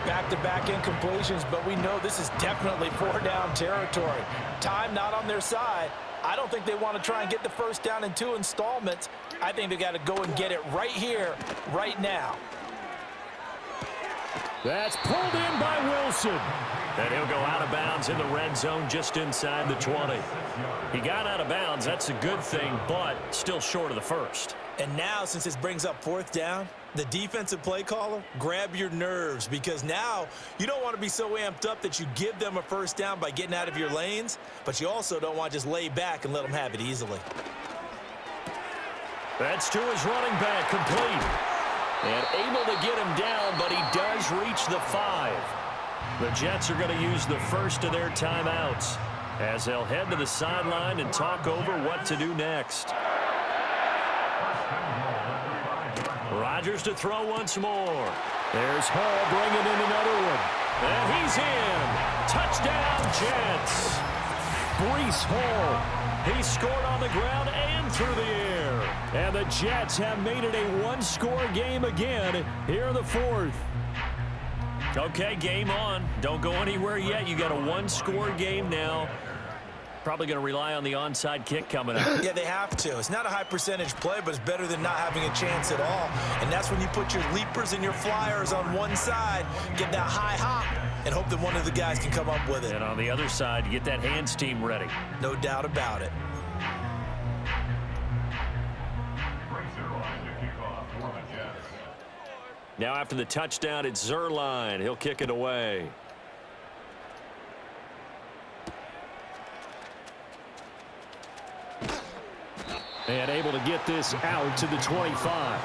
Back-to-back incompletions, but we know this is definitely 4-down territory. Time not on their side. I don't think they want to try and get the 1st down in 2 installments. I think they got to go and get it right here, right now. That's pulled in by Wilson. And he'll go out of bounds in the red zone just inside the 20. He got out of bounds. That's a good thing, but still short of the 1st. And now, since this brings up 4th down, the defensive play caller, grab your nerves, because now you don't want to be so amped up that you give them a first down by getting out of your lanes, but you also don't want to just lay back and let them have it easily. That's to his running back, complete. And able to get him down, but he does reach the 5. The Jets are going to use the first of their timeouts as they'll head to the sideline and talk over what to do next. Rodgers to throw once more. There's Hall bringing in another one. And he's in. Touchdown, Jets. Breece Hall. He scored on the ground and through the air. And the Jets have made it a one-score game again here in the 4th. Okay, game on. Don't go anywhere yet. You got a one-score game now. Probably going to rely on the onside kick coming up. Yeah, they have to. It's not a high percentage play, but it's better than not having a chance at all. And that's when you put your leapers and your flyers on one side, get that high hop, and hope that one of the guys can come up with it. And on the other side, you get that hands team ready. No doubt about it. Now after the touchdown, it's Zerline. He'll kick it away. And able to get this out to the 25.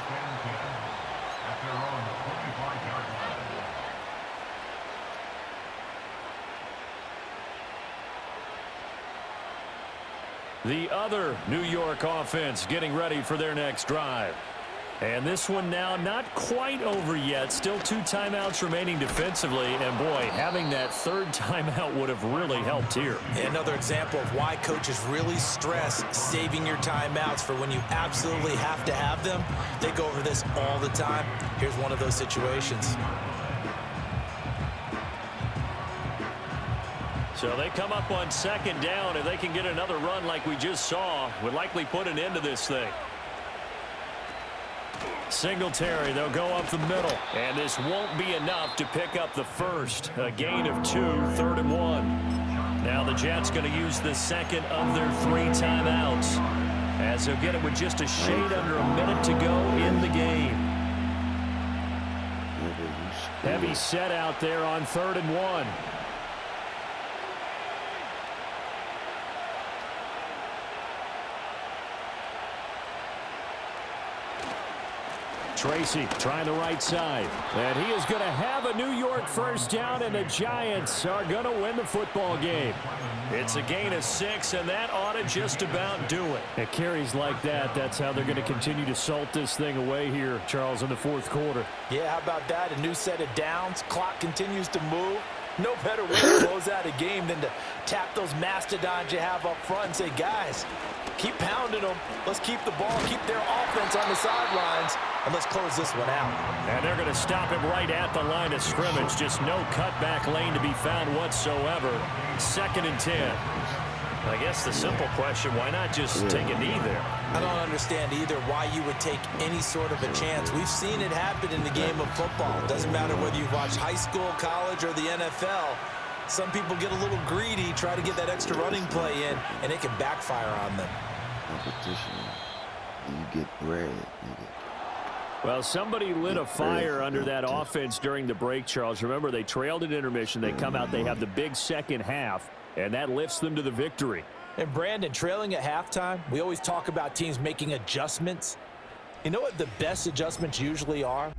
The other New York offense getting ready for their next drive. And this one now not quite over yet. Still 2 timeouts remaining defensively. And, boy, having that third timeout would have really helped here. Another example of why coaches really stress saving your timeouts for when you absolutely have to have them. They go over this all the time. Here's one of those situations. So they come up on second down. If they can get another run like we just saw, would likely put an end to this thing. Singletary, they'll go up the middle. And this won't be enough to pick up the first. A gain of 2, 3rd and 1. Now the Jets going to use the second of their 3 timeouts, as they'll get it with just a shade under a minute to go in the game. Heavy set out there on 3rd and 1. Tracy trying the right side. And he is going to have a New York first down, and the Giants are going to win the football game. It's a gain of 6, and that ought to just about do it. At carries like that, that's how they're going to continue to salt this thing away here, Charles, in the 4th quarter. Yeah, how about that? A new set of downs. Clock continues to move. No better way to close out a game than to tap those mastodons you have up front and say, guys, keep pounding them. Let's keep the ball, keep their offense on the sidelines, and let's close this one out. And they're going to stop him right at the line of scrimmage. Just no cutback lane to be found whatsoever. 2nd and 10. I guess the simple question, why not just take a knee there? I don't understand either why you would take any sort of a chance. We've seen it happen in the game of football. It doesn't matter whether you've watched high school, college, or the NFL. Some people get a little greedy, try to get that extra running play in, and it can backfire on them. Competition. You get bread, nigga. Well, somebody lit a fire under that offense during the break, Charles. Remember, they trailed at intermission. They come out, they have the big second half, and that lifts them to the victory. And Brandon, trailing at halftime, we always talk about teams making adjustments. You know what the best adjustments usually are?